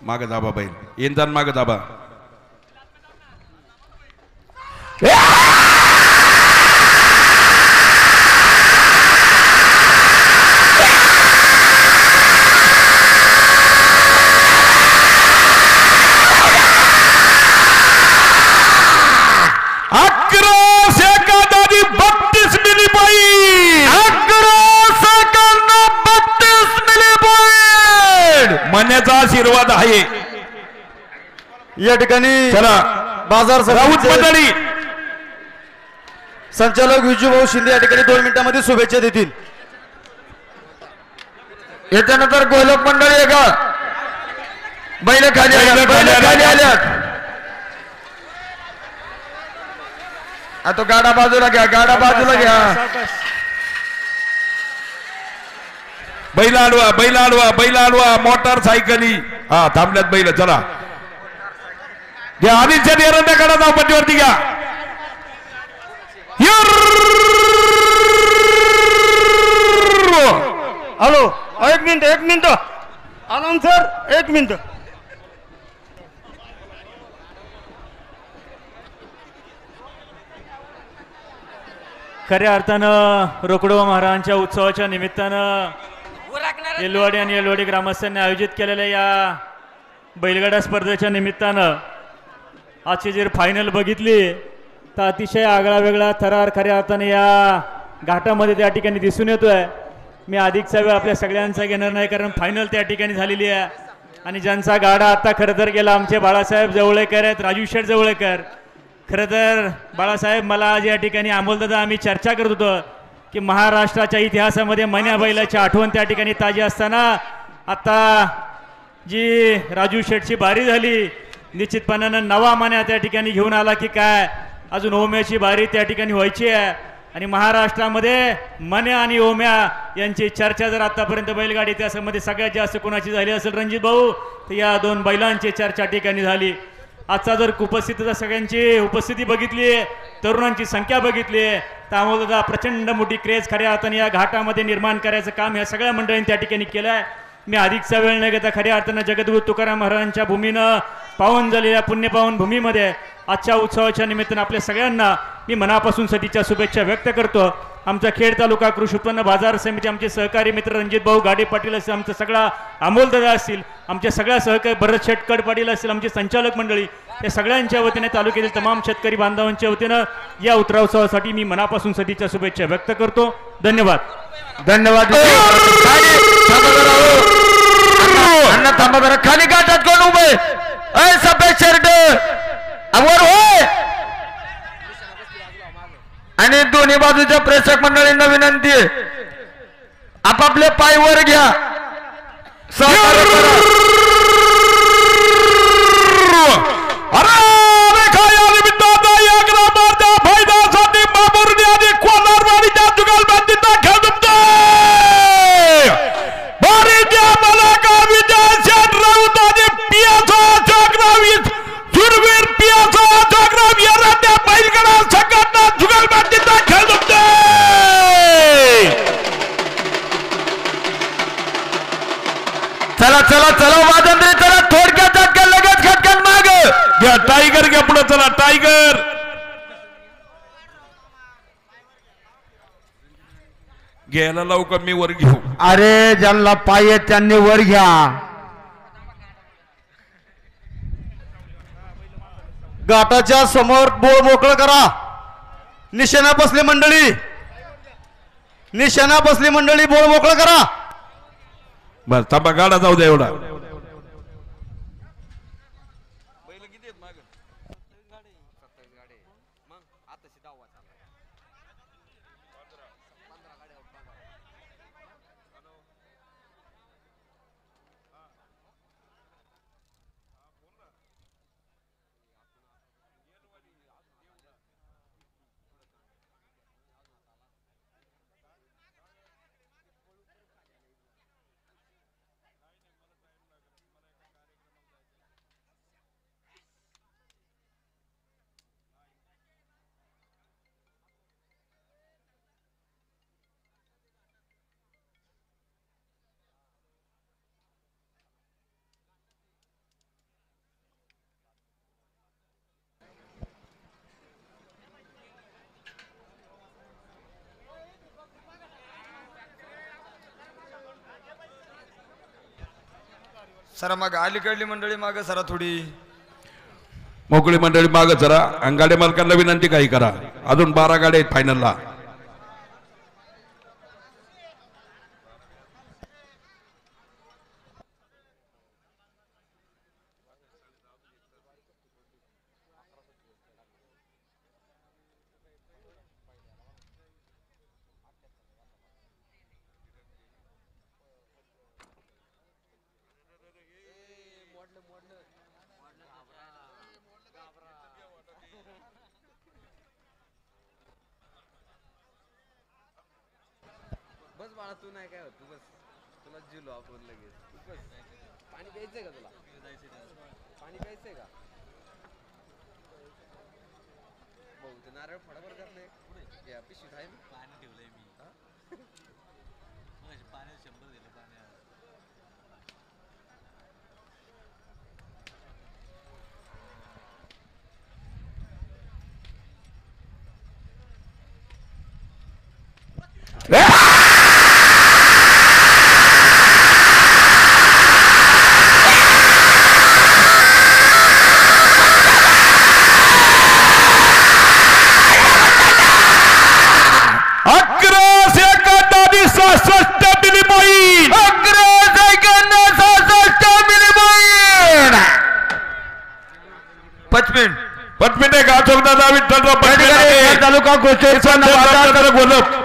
माग दाबा बैल. इंधन माग दाबा. मनाचा आशीर्वाद आहे या ठिकाणी. चला बाजार राऊत मंडळी संचालक विजूभाऊ शिंदे या ठिकाणी 2 मिनिटांमध्ये शुभेच्छा देतील. याच्यानंतर गोलक मंडळी आहे का. बैल खाली आल्यात. आता गाडा बाजूला घ्या. गाडा बाजूला घ्या. बैल आडवा. बैल आडवा. बैल आडवा. मोटारसायकली हा थांबल्यात बैल. चला घ्या. अनिलच्या निरंड्याकडे जाऊ. पट्टीवरती घ्या. हॅलो एक मिनिट अनाउन्सर 1 मिनिट. खऱ्या अर्थानं रोकडो महाराजांच्या उत्सवाच्या निमित्तानं येलवाडी आणि येलवाडी ग्रामस्थांनी आयोजित केलेल्या या बैलगाडा स्पर्धेच्या निमित्तानं आजची जर फायनल बघितली तर अतिशय आगळा वेगळा थरार खऱ्या अर्थाने या घाटामध्ये त्या ठिकाणी दिसून येतोय. मी अधिकचा वेळ आपल्या सगळ्यांचा घेणार नाही कारण फायनल त्या ठिकाणी झालेली आहे आणि ज्यांचा गाडा आता खरं तर गेला आमचे बाळासाहेब जवळेकर आहेत. राजू शेठ जवळेकर. खरं तर बाळासाहेब मला आज या ठिकाणी अमोलदादा आम्ही चर्चा करत होतो की महाराष्ट्राच्या इतिहासामध्ये मन्या बैलाची आठवण त्या ठिकाणी ताजी असताना आता जी राजू शेठची बारी झाली निश्चितपणानं नवा मन्या त्या ठिकाणी घेऊन आला की काय. अजून ओम्याची बारी त्या ठिकाणी व्हायची आहे आणि महाराष्ट्रामध्ये मन्या आणि ओम्या यांची चर्चा जर आतापर्यंत बैलगाडी इतिहासामध्ये सगळ्यात जास्त कोणाची झाली असेल रणजित भाऊ तर या 2 बैलांची चर्चा ठिकाणी झाली. आजचा जर उपस्थितीचा सगळ्यांची उपस्थिती बघितली तरुणांची संख्या बघितली त्यामुळे प्रचंड मोठी क्रेज खऱ्या अर्थाने या घाटामध्ये निर्माण करायचं काम या सगळ्या मंडळींनी त्या ठिकाणी केलं आहे. मी अधिकचा वेळ न घेता खऱ्या अर्थानं जगद्गुरु तुकाराम महाराजांच्या भूमीनं पावन झालेल्या पुण्यपावन भूमीमध्ये आजच्या उत्सवाच्या निमित्तानं आपल्या सगळ्यांना मी मनापासून सतीच्या शुभेच्छा व्यक्त करतो. आमचा खेड तालुका कृषी उत्पन्न बाजार समिती, आमचे सहकारी मित्र रणजित भाऊ गाडे पाटील असतील, आमचा सगळा अमोल दादा असतील, आमच्या सगळ्या सहकारी भरत शेटकड पाटील असतील, आमचे संचालक मंडळी, या सगळ्यांच्या वतीने तालुक्यातील तमाम शेतकरी बांधवांच्या वतीनं या उत्सवासाठी मी मनापासून सदिच्छा शुभेच्छा व्यक्त करतो. धन्यवाद. धन्यवाद. अण्णा थांबा जरा, खाली गाठात कोण उभे? सफेद शर्ट वर होय. आणि दोन्ही बाजूच्या प्रेक्षक मंडळींना विनंती आहे, आपापले पाय वर घ्या. सहकार्य करा. चला चला चला वाजंत्री, चला थोडक्यात झटकन लगेच खटकन माग घ्या. टायगर घ्या पुढे, चला टायगर घ्यायला लवकर मी वर घेऊ. अरे ज्यांना पाय आहेत त्यांनी वर घ्या. घाटाच्या समोर बोळ मोकळं करा. निशाणा बसली मंडळी, निशाणा बसली मंडळी, बोळ मोकळं करा. बस थांबा, गाडा जाऊ द्या एवढा. सरा माग अलीकडली मंडळी माग सरा थोडी. मोकळी मंडळी माग जरा. आणि गाड्या मालकांना विनंती काही करा, अजून 12 गाड्या आहेत फायनलला. बस बाळा, तू नाही काय होत, तू बस. तुला जिलो आपण लगेच. बस. पाणी प्यायचंय का तुला? पाणी प्यायचंय का? भाऊ ते नारळ फडाफड करत नाही. या पिशवीत आहे मी पाणी ठेवलंय मी. पाण्यात 100 दिलं पाण्यात. पटमिटे गाचोकदादा विठ्ठलराव पटमिटे तालुका गोलप.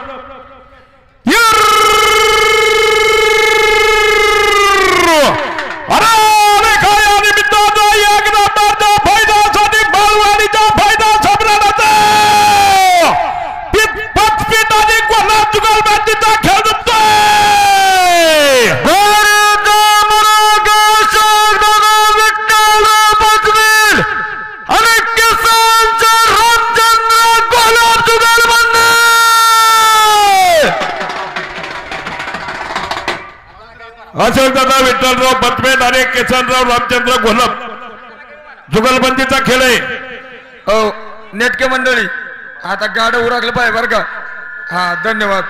अशोकदादा विठ्ठलराव पटमेट आणि किसनराव रामचंद्र घोलप जुगलबंदीचा खेळ आहे. नेटके मंडळी आता गाड उरकलं पाहिजे बरं का. हा धन्यवाद.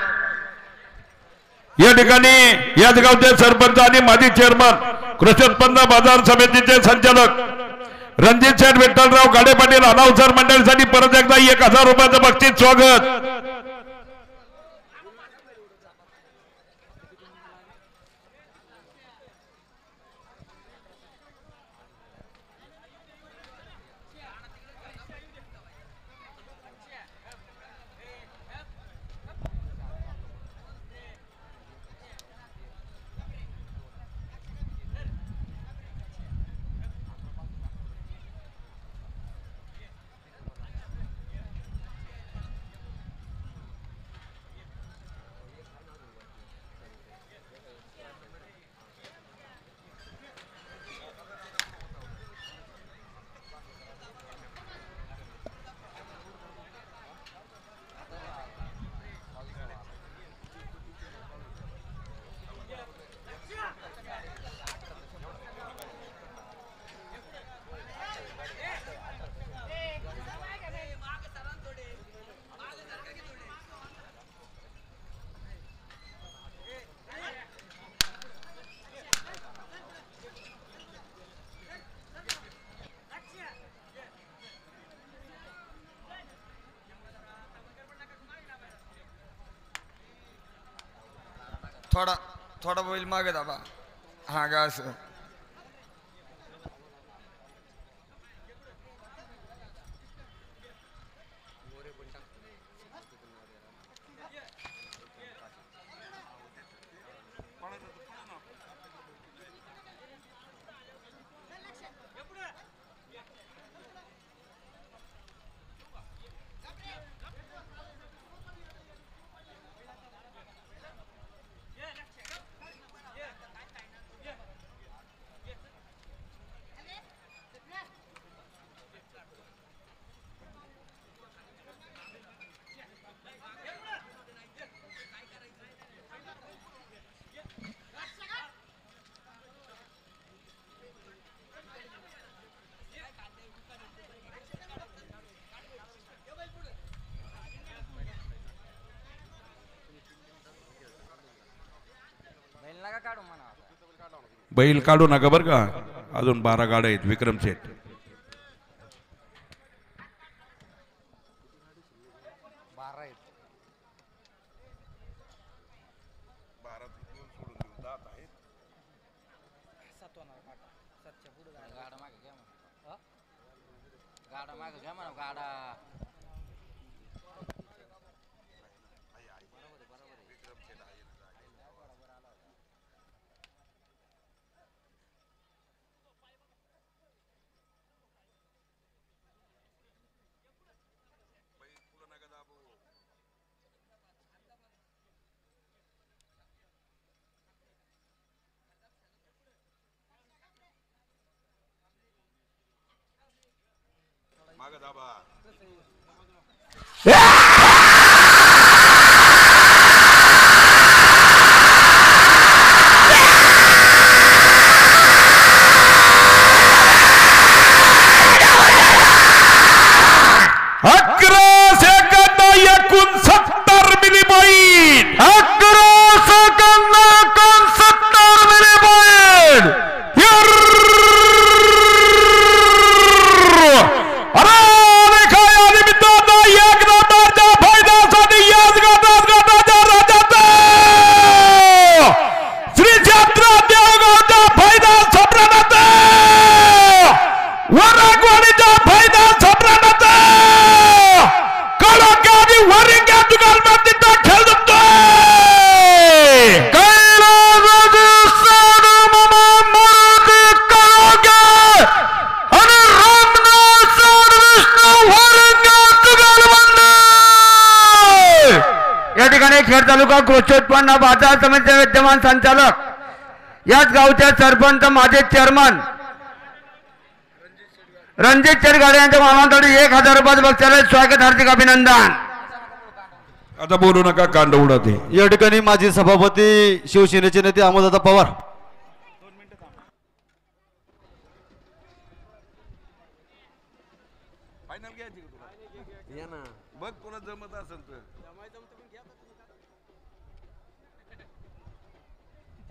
या ठिकाणी याच गावचे सरपंच आणि माजी चेअरमन कृषी उत्पन्न बाजार समितीचे संचालक रणजित शेठ विठ्ठलराव गाडे पाटील अनाउन्सर मंडळीसाठी परत एकदा 1000 रुपयाचं बक्षीस स्वागत. थोडा बैल मागे दाबा. हा गा असं. बैल काढू नका बरं का. अजून 12 गाड्या आहेत. विक्रम शेठ खेड तालुका कृषी उत्पन्न बाजार समितीचे विद्यमान संचालक याच गावचे सरपंच माजी चेअरमन रणजित शेठ गाडे यांच्या मामांसाठी 1000 रुपयाचे बक्षीस स्वागत. हार्दिक अभिनंदन. आता बोलू नका. कांड उडते. या ठिकाणी माजी सभापती शिवसेनेचे नेते अमोलदादा पवार. फायनल पाहिजे का तुला या ना बघ तुला जमत असेल तर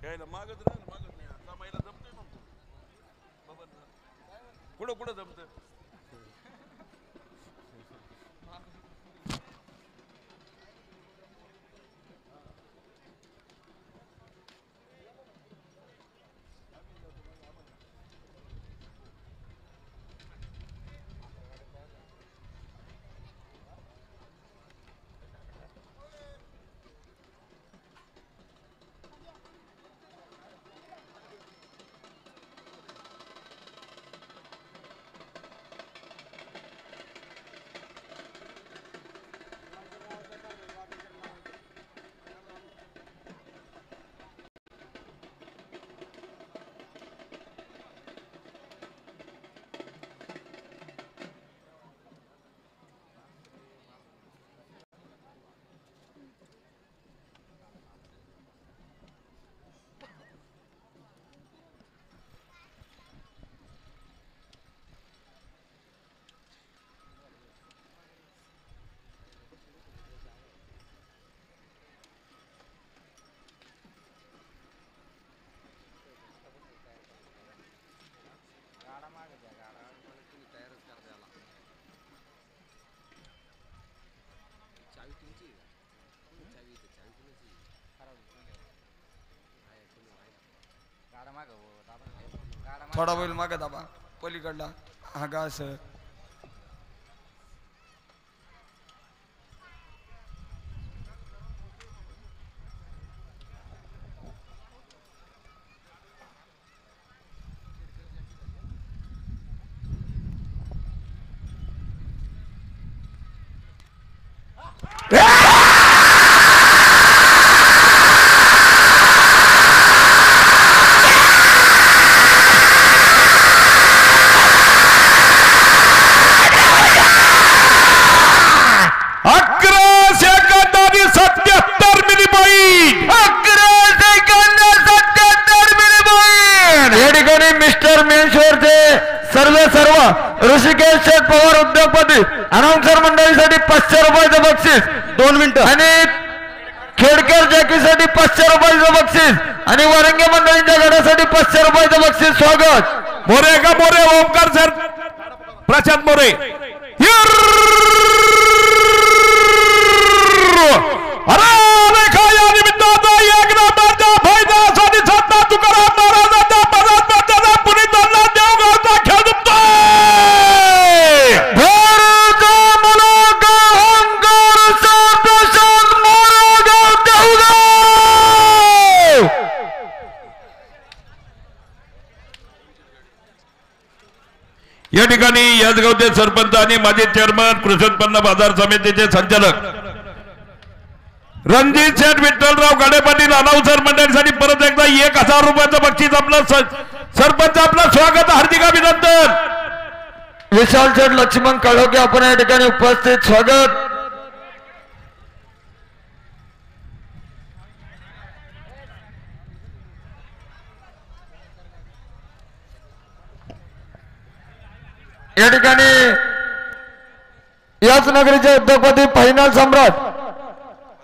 घ्यायला मागत राह मागत नाही जमायला जमतोय म्हणतो बाबा कुठं कुठं जमत थोडा बैल मागे दाबा पलीकडला हा का असं ऋषिकेश शेठ पवार उद्योगपती अनाउन्सर मंडळीसाठी 500 रुपयाचं बक्षीस 2 मिनिटं आणि खेडकर जॅकीसाठी 500 रुपयाचं बक्षीस आणि वरंगे मंडळींच्या गटासाठी 500 रुपयाचं बक्षीस स्वागत मोरे का मोरे ओमकार सर प्रशांत मोरे अरे या निमित्ताचा एक नंबरचा फायदा साठी संत तुकाराम महाराजांच्या पदार्पणाचा पुनीतांना देवगावचा खेळ जिंकतोय या ठिकाणी याचगावचे सरपंच आणि माजी चेअरमन कृषी उत्पन्न बाजार समितीचे संचालक रणजित शेठ विठ्ठलराव गाडे पाटील अनाउन्सर मंडळीसाठी परत एकदा 1000 रुपयाचं बक्षीस आपलं सरपंच आपलं स्वागत हार्दिक अभिनंदन विशाल शेठ लक्ष्मण काळोखे आपण या ठिकाणी उपस्थित स्वागत या ठिकाणी याच नगरीचे उद्योगपती फायनल सम्राट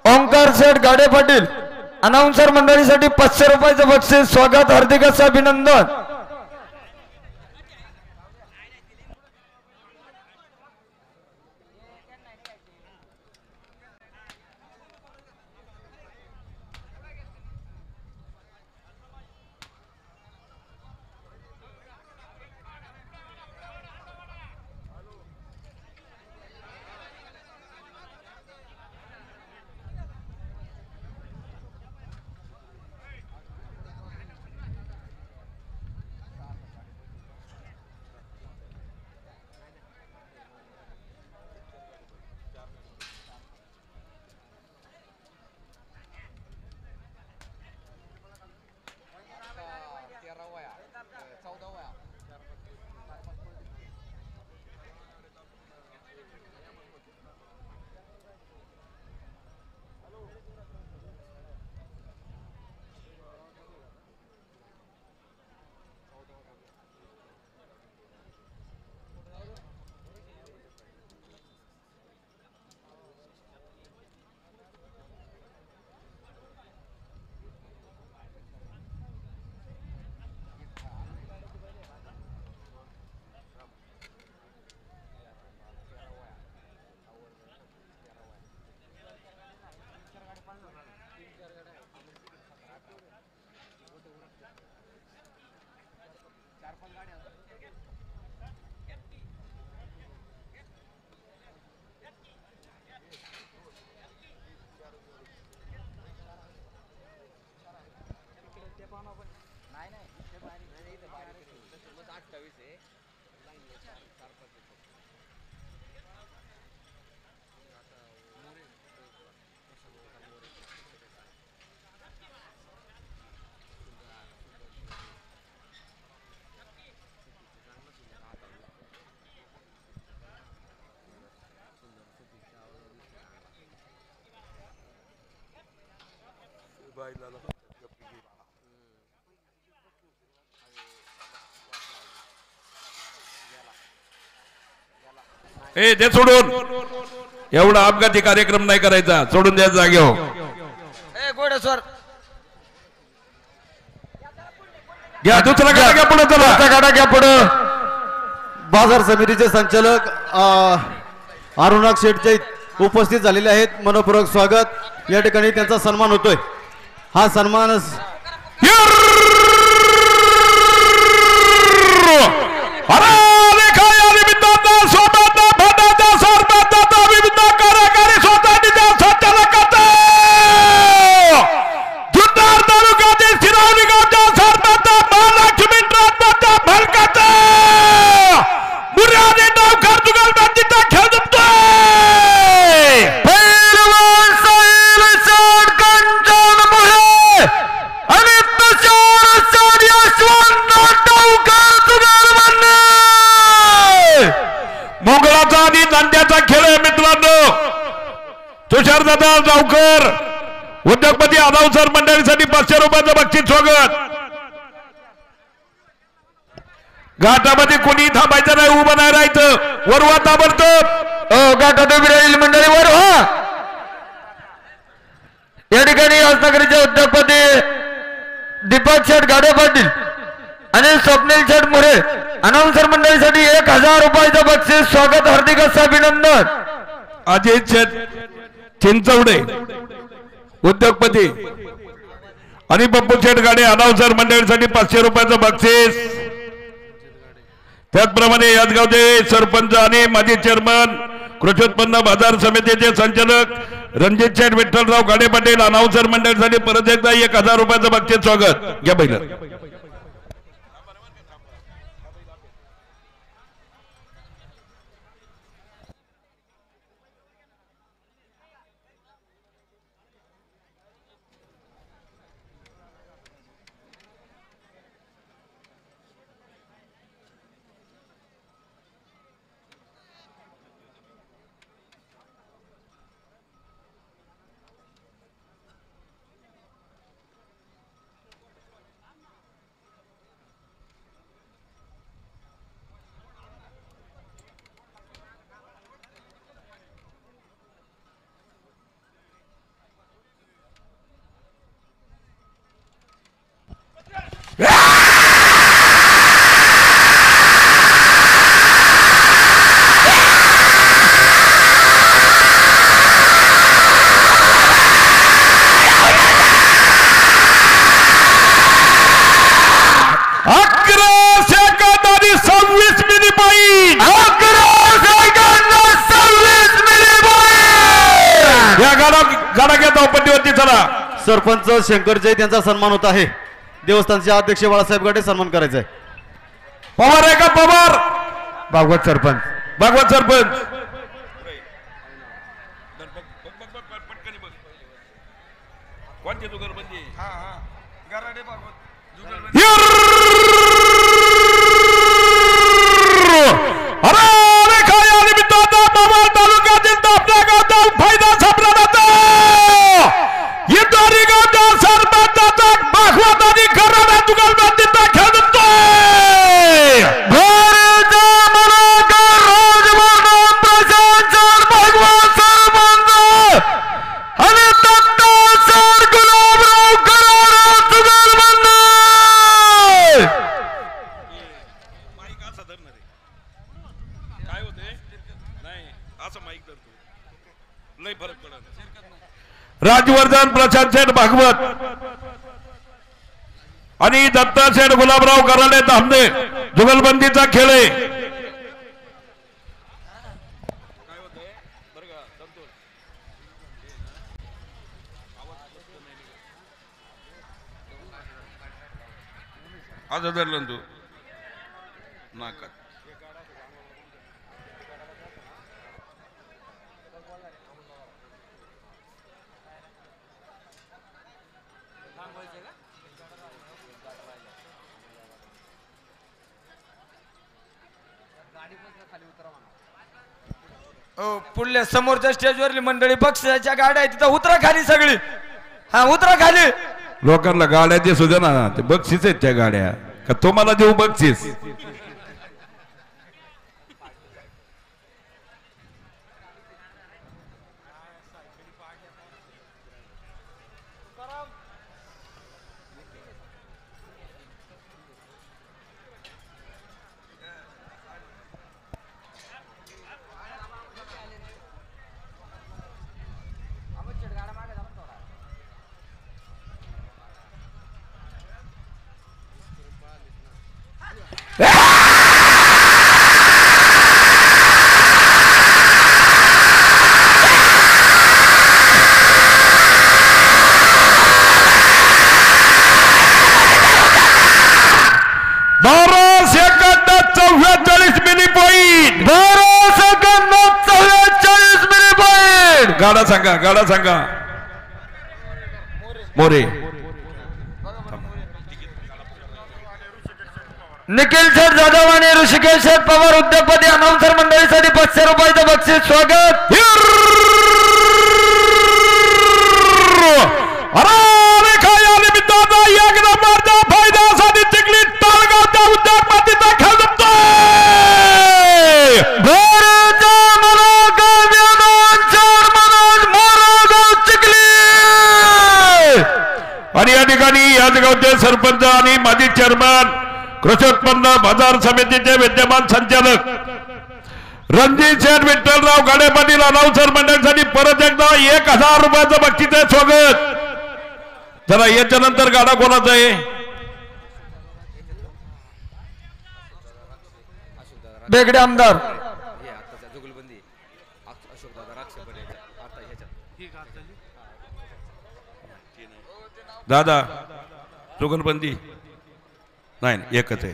ओंकार शेठ गाडे पाटील अनाउन्सर मंडळीसाठी 500 रुपयाचं बक्षीस स्वागत हार्दिक असं अभिनंदन ए ते सोडून एवढा अपघाती कार्यक्रम नाही करायचा, सोडून द्या जागेवर. ए घोडेस्वार घ्या दुसरा गाडा घ्या पुढे, चला गाडा घ्या पुढं. बाजार समितीचे संचालक अरुणाग शेठचे उपस्थित झालेले आहेत. मनपूर्वक स्वागत. या ठिकाणी त्यांचा सन्मान होतोय. हा सन्मान मोगलाचा आणि दांड्याचा खेळ आहे मित्रांनो. तुषारदादा जावकर उद्योगपती अनाउन्सर मंडळीसाठी 500 रुपयाचं बक्षीस स्वागत. घाटामध्ये कोणी थांबायचं नाही, उभं नाही राहायचं. वरवा ताबडतोब घाटात उभी राहील मंडळी वर व्हा. या ठिकाणी रत्नागिरीचे उद्योगपती दीपक शेठ गाडे पाटील आणि स्वप्नील शेठ मोरे अनाउन्सर मंडळीसाठी 1000 रुपयाचं बक्षीस स्वागत. हार्दिक असं अभिनंदन. अजय चिंचवडे उद्योगपती आणि बप्पू शेठ गाडे अनाउन्सर मंडळीसाठी 500 रुपयाचं बक्षीस. त्याचप्रमाणे याचगावचे सरपंच आणि माजी चेअरमन कृषी उत्पन्न बाजार समितीचे संचालक रणजित शेठ विठ्ठलराव गाडे पाटील अनाउन्सर मंडळीसाठी परत एकदा 1000 रुपयाचं बक्षीस स्वागत. घ्या पहिलं. सरपंच शंकर जय त्यांचा सन्मान होत आहे. देवस्थानचे अध्यक्ष बाळासाहेब गाडे सन्मान करायचा आहे. पवार आहे का पवार? भागवत सरपंच. भागवत सरपंच राजवर्धन प्रशांत शेठ भागवत आणि दत्ता शेठ गुलाबराव कराडे तांबे जुगलबंदीचा खेळ आहे. आज धरलं तू नाका हो पुढल्या समोरच्या स्टेजवरली मंडळी बक्षिसाच्या गाड्या आहेत तिथं उतरा खाली सगळी. हा उतरा खाली. लोकांना गाड्या दे सुद्धा ना ते बक्षीस आहेत त्या गाड्या का तुम्हाला देऊ बक्षीस. गाडा सांगा गाडा सांगा. मोरे निखिल शेठ जाधव आणि ऋषिकेश शेठ पवार उद्योगपती अनाउन्सर मंडळीसाठी 500 रुपयाचं बक्षीस स्वागत. फायद्यासाठी चिखली तालगावच्या उद्योगपतीचा खेळ आणि या ठिकाणी याच गावचे सरपंच आणि माजी चेअरमन कृषी उत्पन्न बाजार समितीचे विद्यमान संचालक रणजित शेठ विठ्ठलराव गाडे पाटील अनाउन्सर मंडळासाठी परत एकदा 1000 रुपयाचं बक्षीस आहे स्वागत. जरा याच्या नंतर गाडा कोणाचा आहे. बेगडे आमदार दादा जुगलबंदी नाही एकच आहे.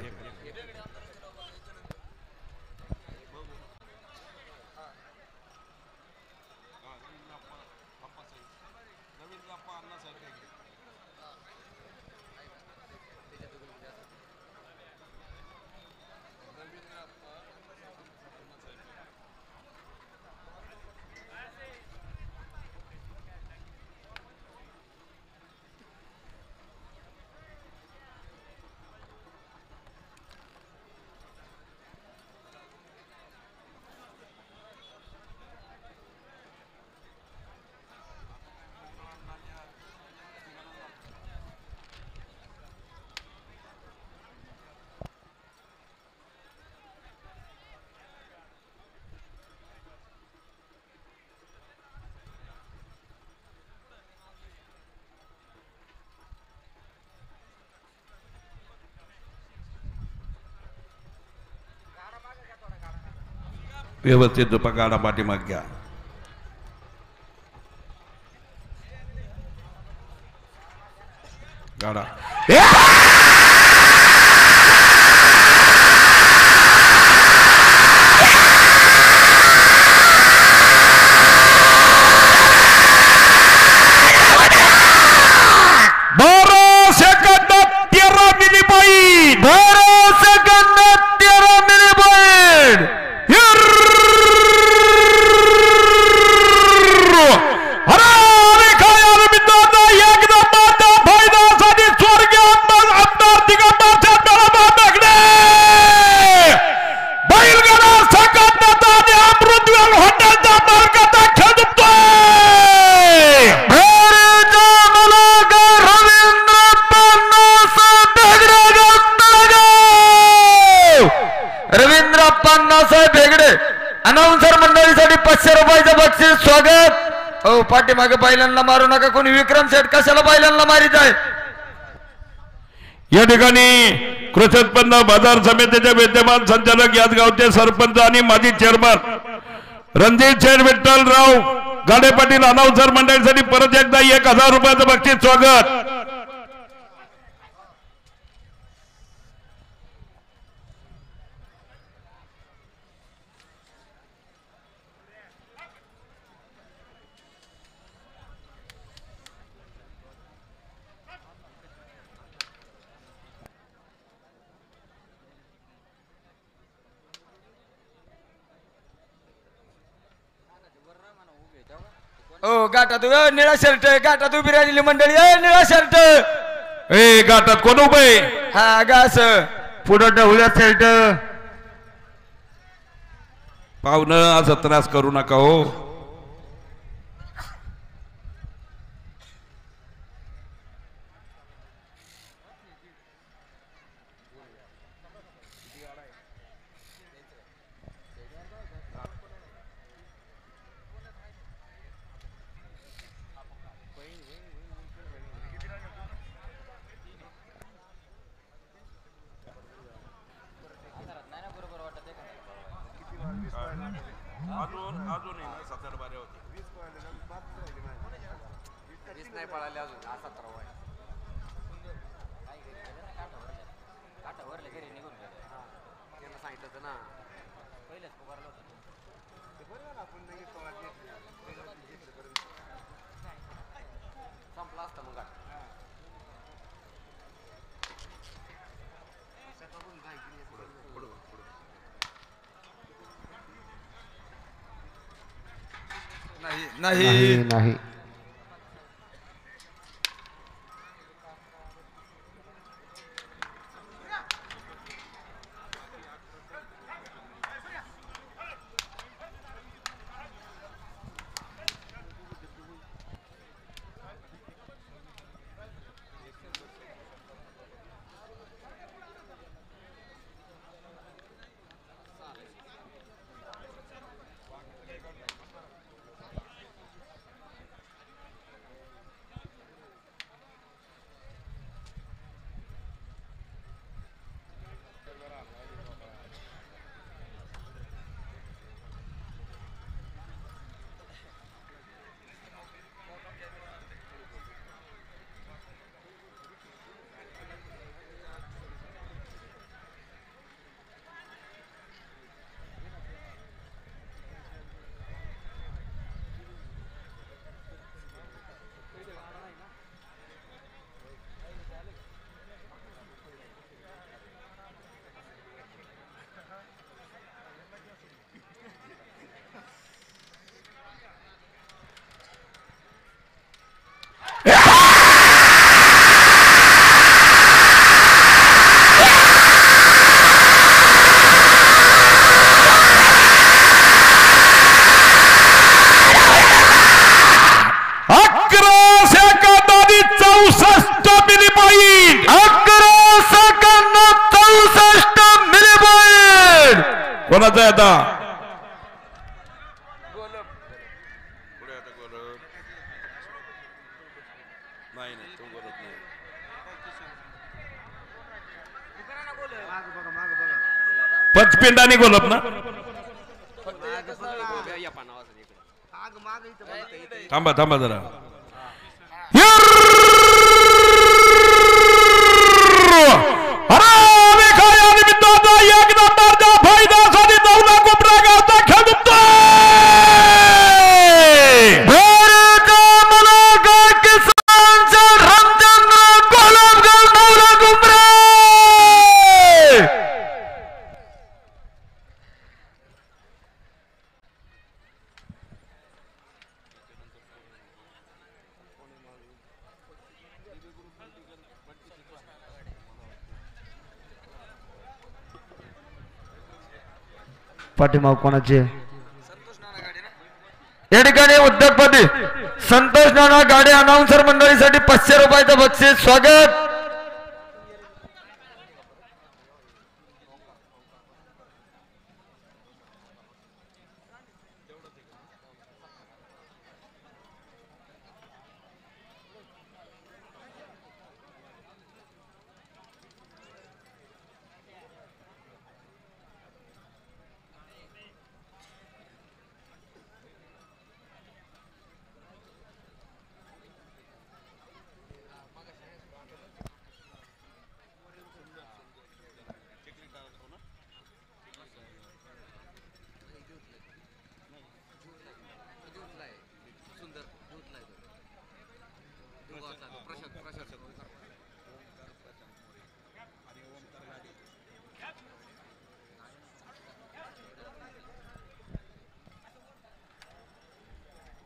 व्यवस्थित झोपा गाडा पाठीमाग घ्या. गाडा अनाउन्सर मंडळीसाठी 500 रुपयाचं बक्षीस स्वागत. हो पाठीमागे बैलांना मारू नका कोणी. विक्रम शेठ कशाला बैलांना मारित आहे. या ठिकाणी कृषी उत्पन्न बाजार समितीचे विद्यमान संचालक याच गावचे सरपंच आणि माजी चेअरमन रणजित शेठ विठ्ठलराव गाडे पाटील अनाउन्सर मंडळीसाठी परत एकदा 1000 रुपयाचं बक्षीस स्वागत. ओ गाठात निळा शर्ट गाठात उभी राहिलेली मंडळी निळा शर्ट ए गाठात कोण उभे हा गास पुढं ढवळ्या शर्ट पाहुणं असं त्रास करू नका हो. नाही पळाले अजून असा तर सांगितलं ना पहिलेच संपला असता मग नाही नाही कोणाचा आहे आता पंचपिंडानी गोलप ना थांबा थांबा जरा पाठीमाग कोणाचे या ठिकाणी उद्योगपती संतोष नाना गाडे अनाउन्सर मंडळीसाठी 500 रुपयाचं बक्षीस स्वागत.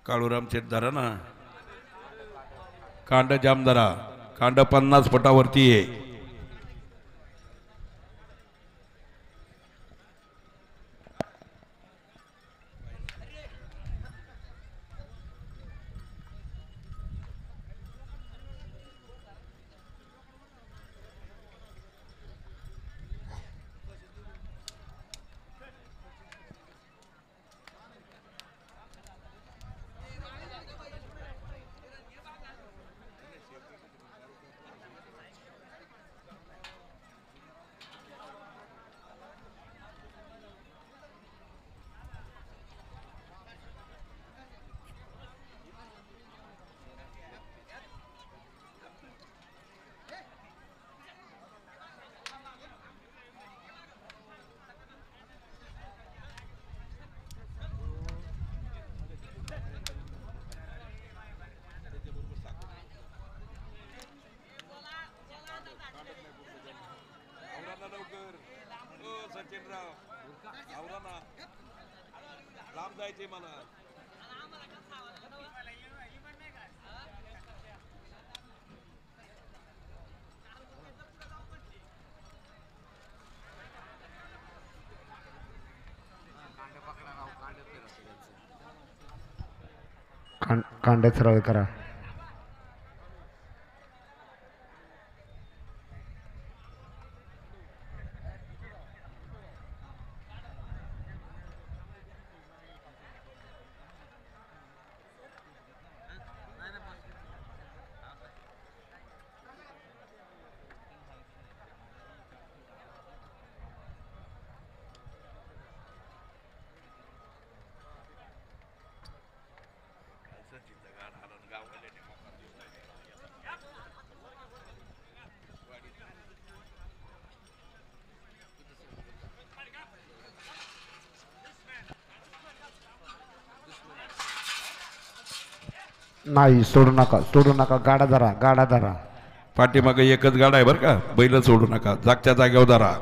काळूराम शेठ धरा ना, कांड जाम धरा, कांड 50 फुटावरती आहे. कांड सरळ करा. नाही, सोडू नका, गाडा धरा. पाठीमागे एकच गाडा आहे बरं का, बैल सोडू नका, जागच्या जागेवर धरा.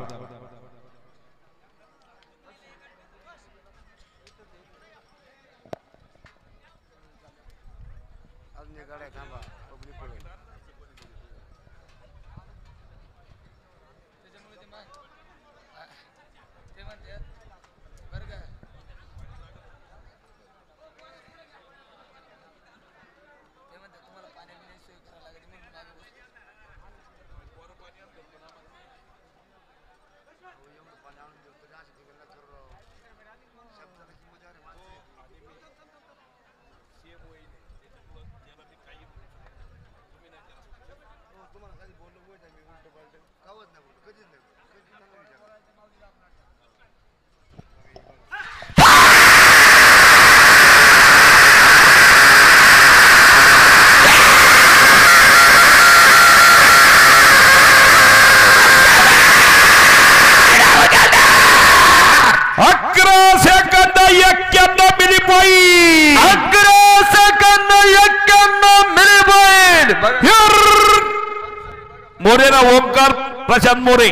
मोरेला ओमकार प्रशांत मोरे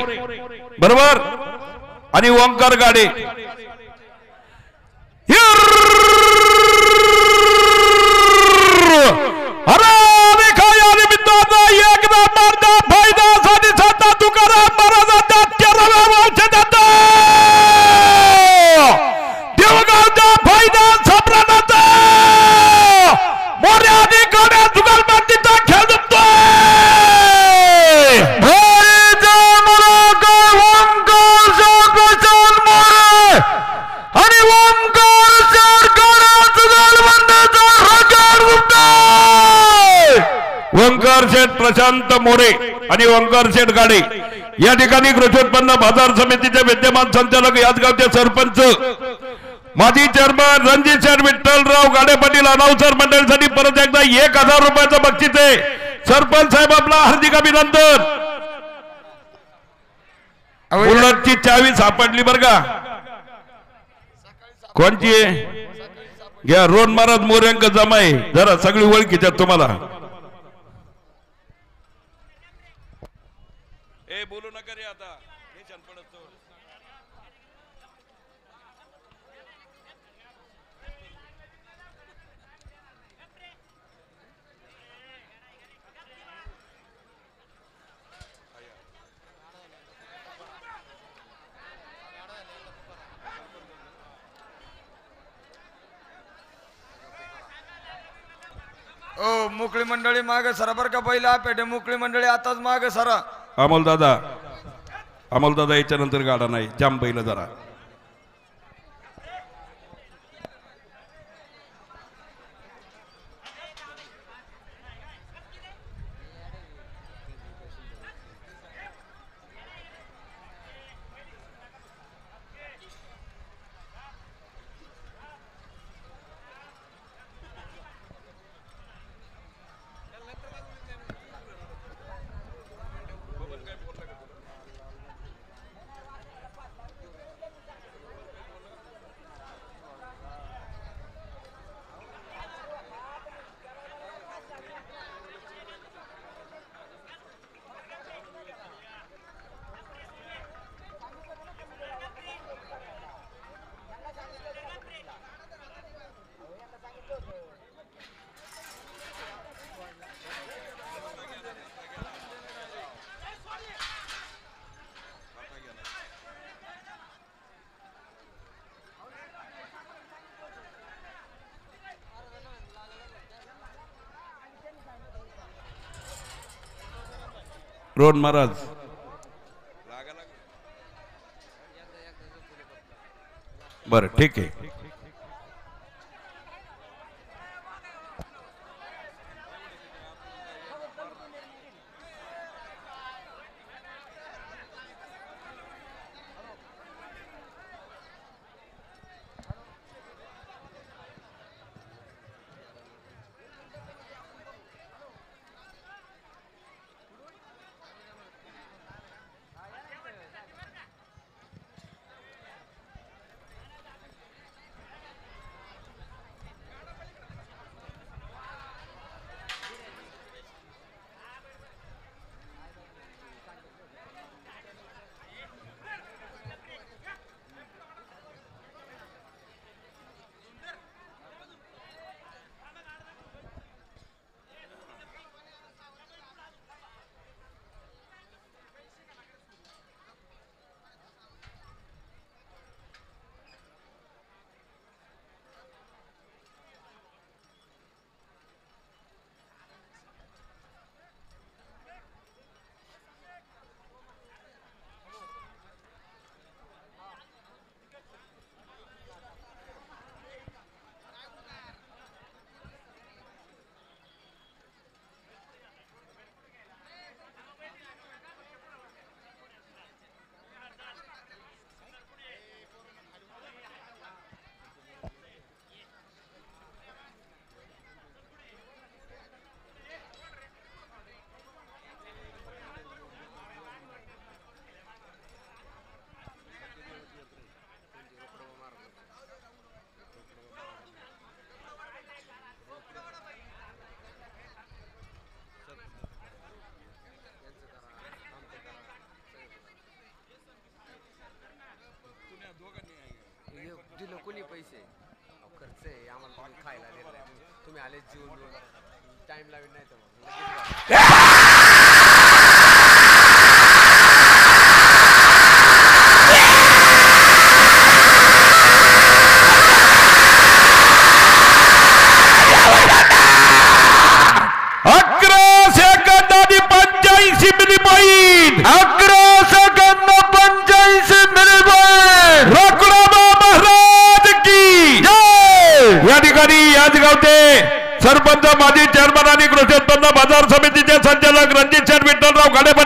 बरोबर आणि ओमकार गाडे. एकदा मारदा फायदा साठी साता तुकाराम महाराजांचा 13व्या वर्षात देवगावचा फायदा सम्राटाचा मोरे आणि गाड्या जुगालबंदीचा खेळ जमतोय. आणि ओंकार शेठ प्रशांत मोरे आणि ओंकार शेठ गाडे या ठिकाणी कृषी उत्पन्न बाजार समितीचे विद्यमान संचालक याचगावचे सरपंच माजी चेअरमन रणजित शेठ विठ्ठलराव गाडे पाटील अनाउन्सर मंडळीसाठी परत एकदा 1000 रुपयाचं बक्षीस आहे. सरपंच साहेब आपला हार्दिक अभिनंदन. बुलेटची चावी सापडली बर का, कोणची आहे घ्या. रोन महाराज मोर्यांक जमाय जरा सगळी ओळखीच्यात तुम्हाला. ए बोलू नका रे आता ओ मोकळी मंडळी मागे सरा बर का पहिला पेटे मोकळी मंडळी आताच मागे सरा. अमोलदादा याच्यानंतर गाडा नाही जाम बैल जरा. रोहन महाराज बर ठीक आहे. दिलं कोणी पैसे खर्च आहे आम्हाला तुम्ही खायला दिलं तुम्ही आले जीवन टाइम लावेल नाही तर सरपंच माजी चेअरमन आणि कृषी उत्पन्न बाजार समितीचे संचालक रणजित विठ्ठलराव गाडेपाटील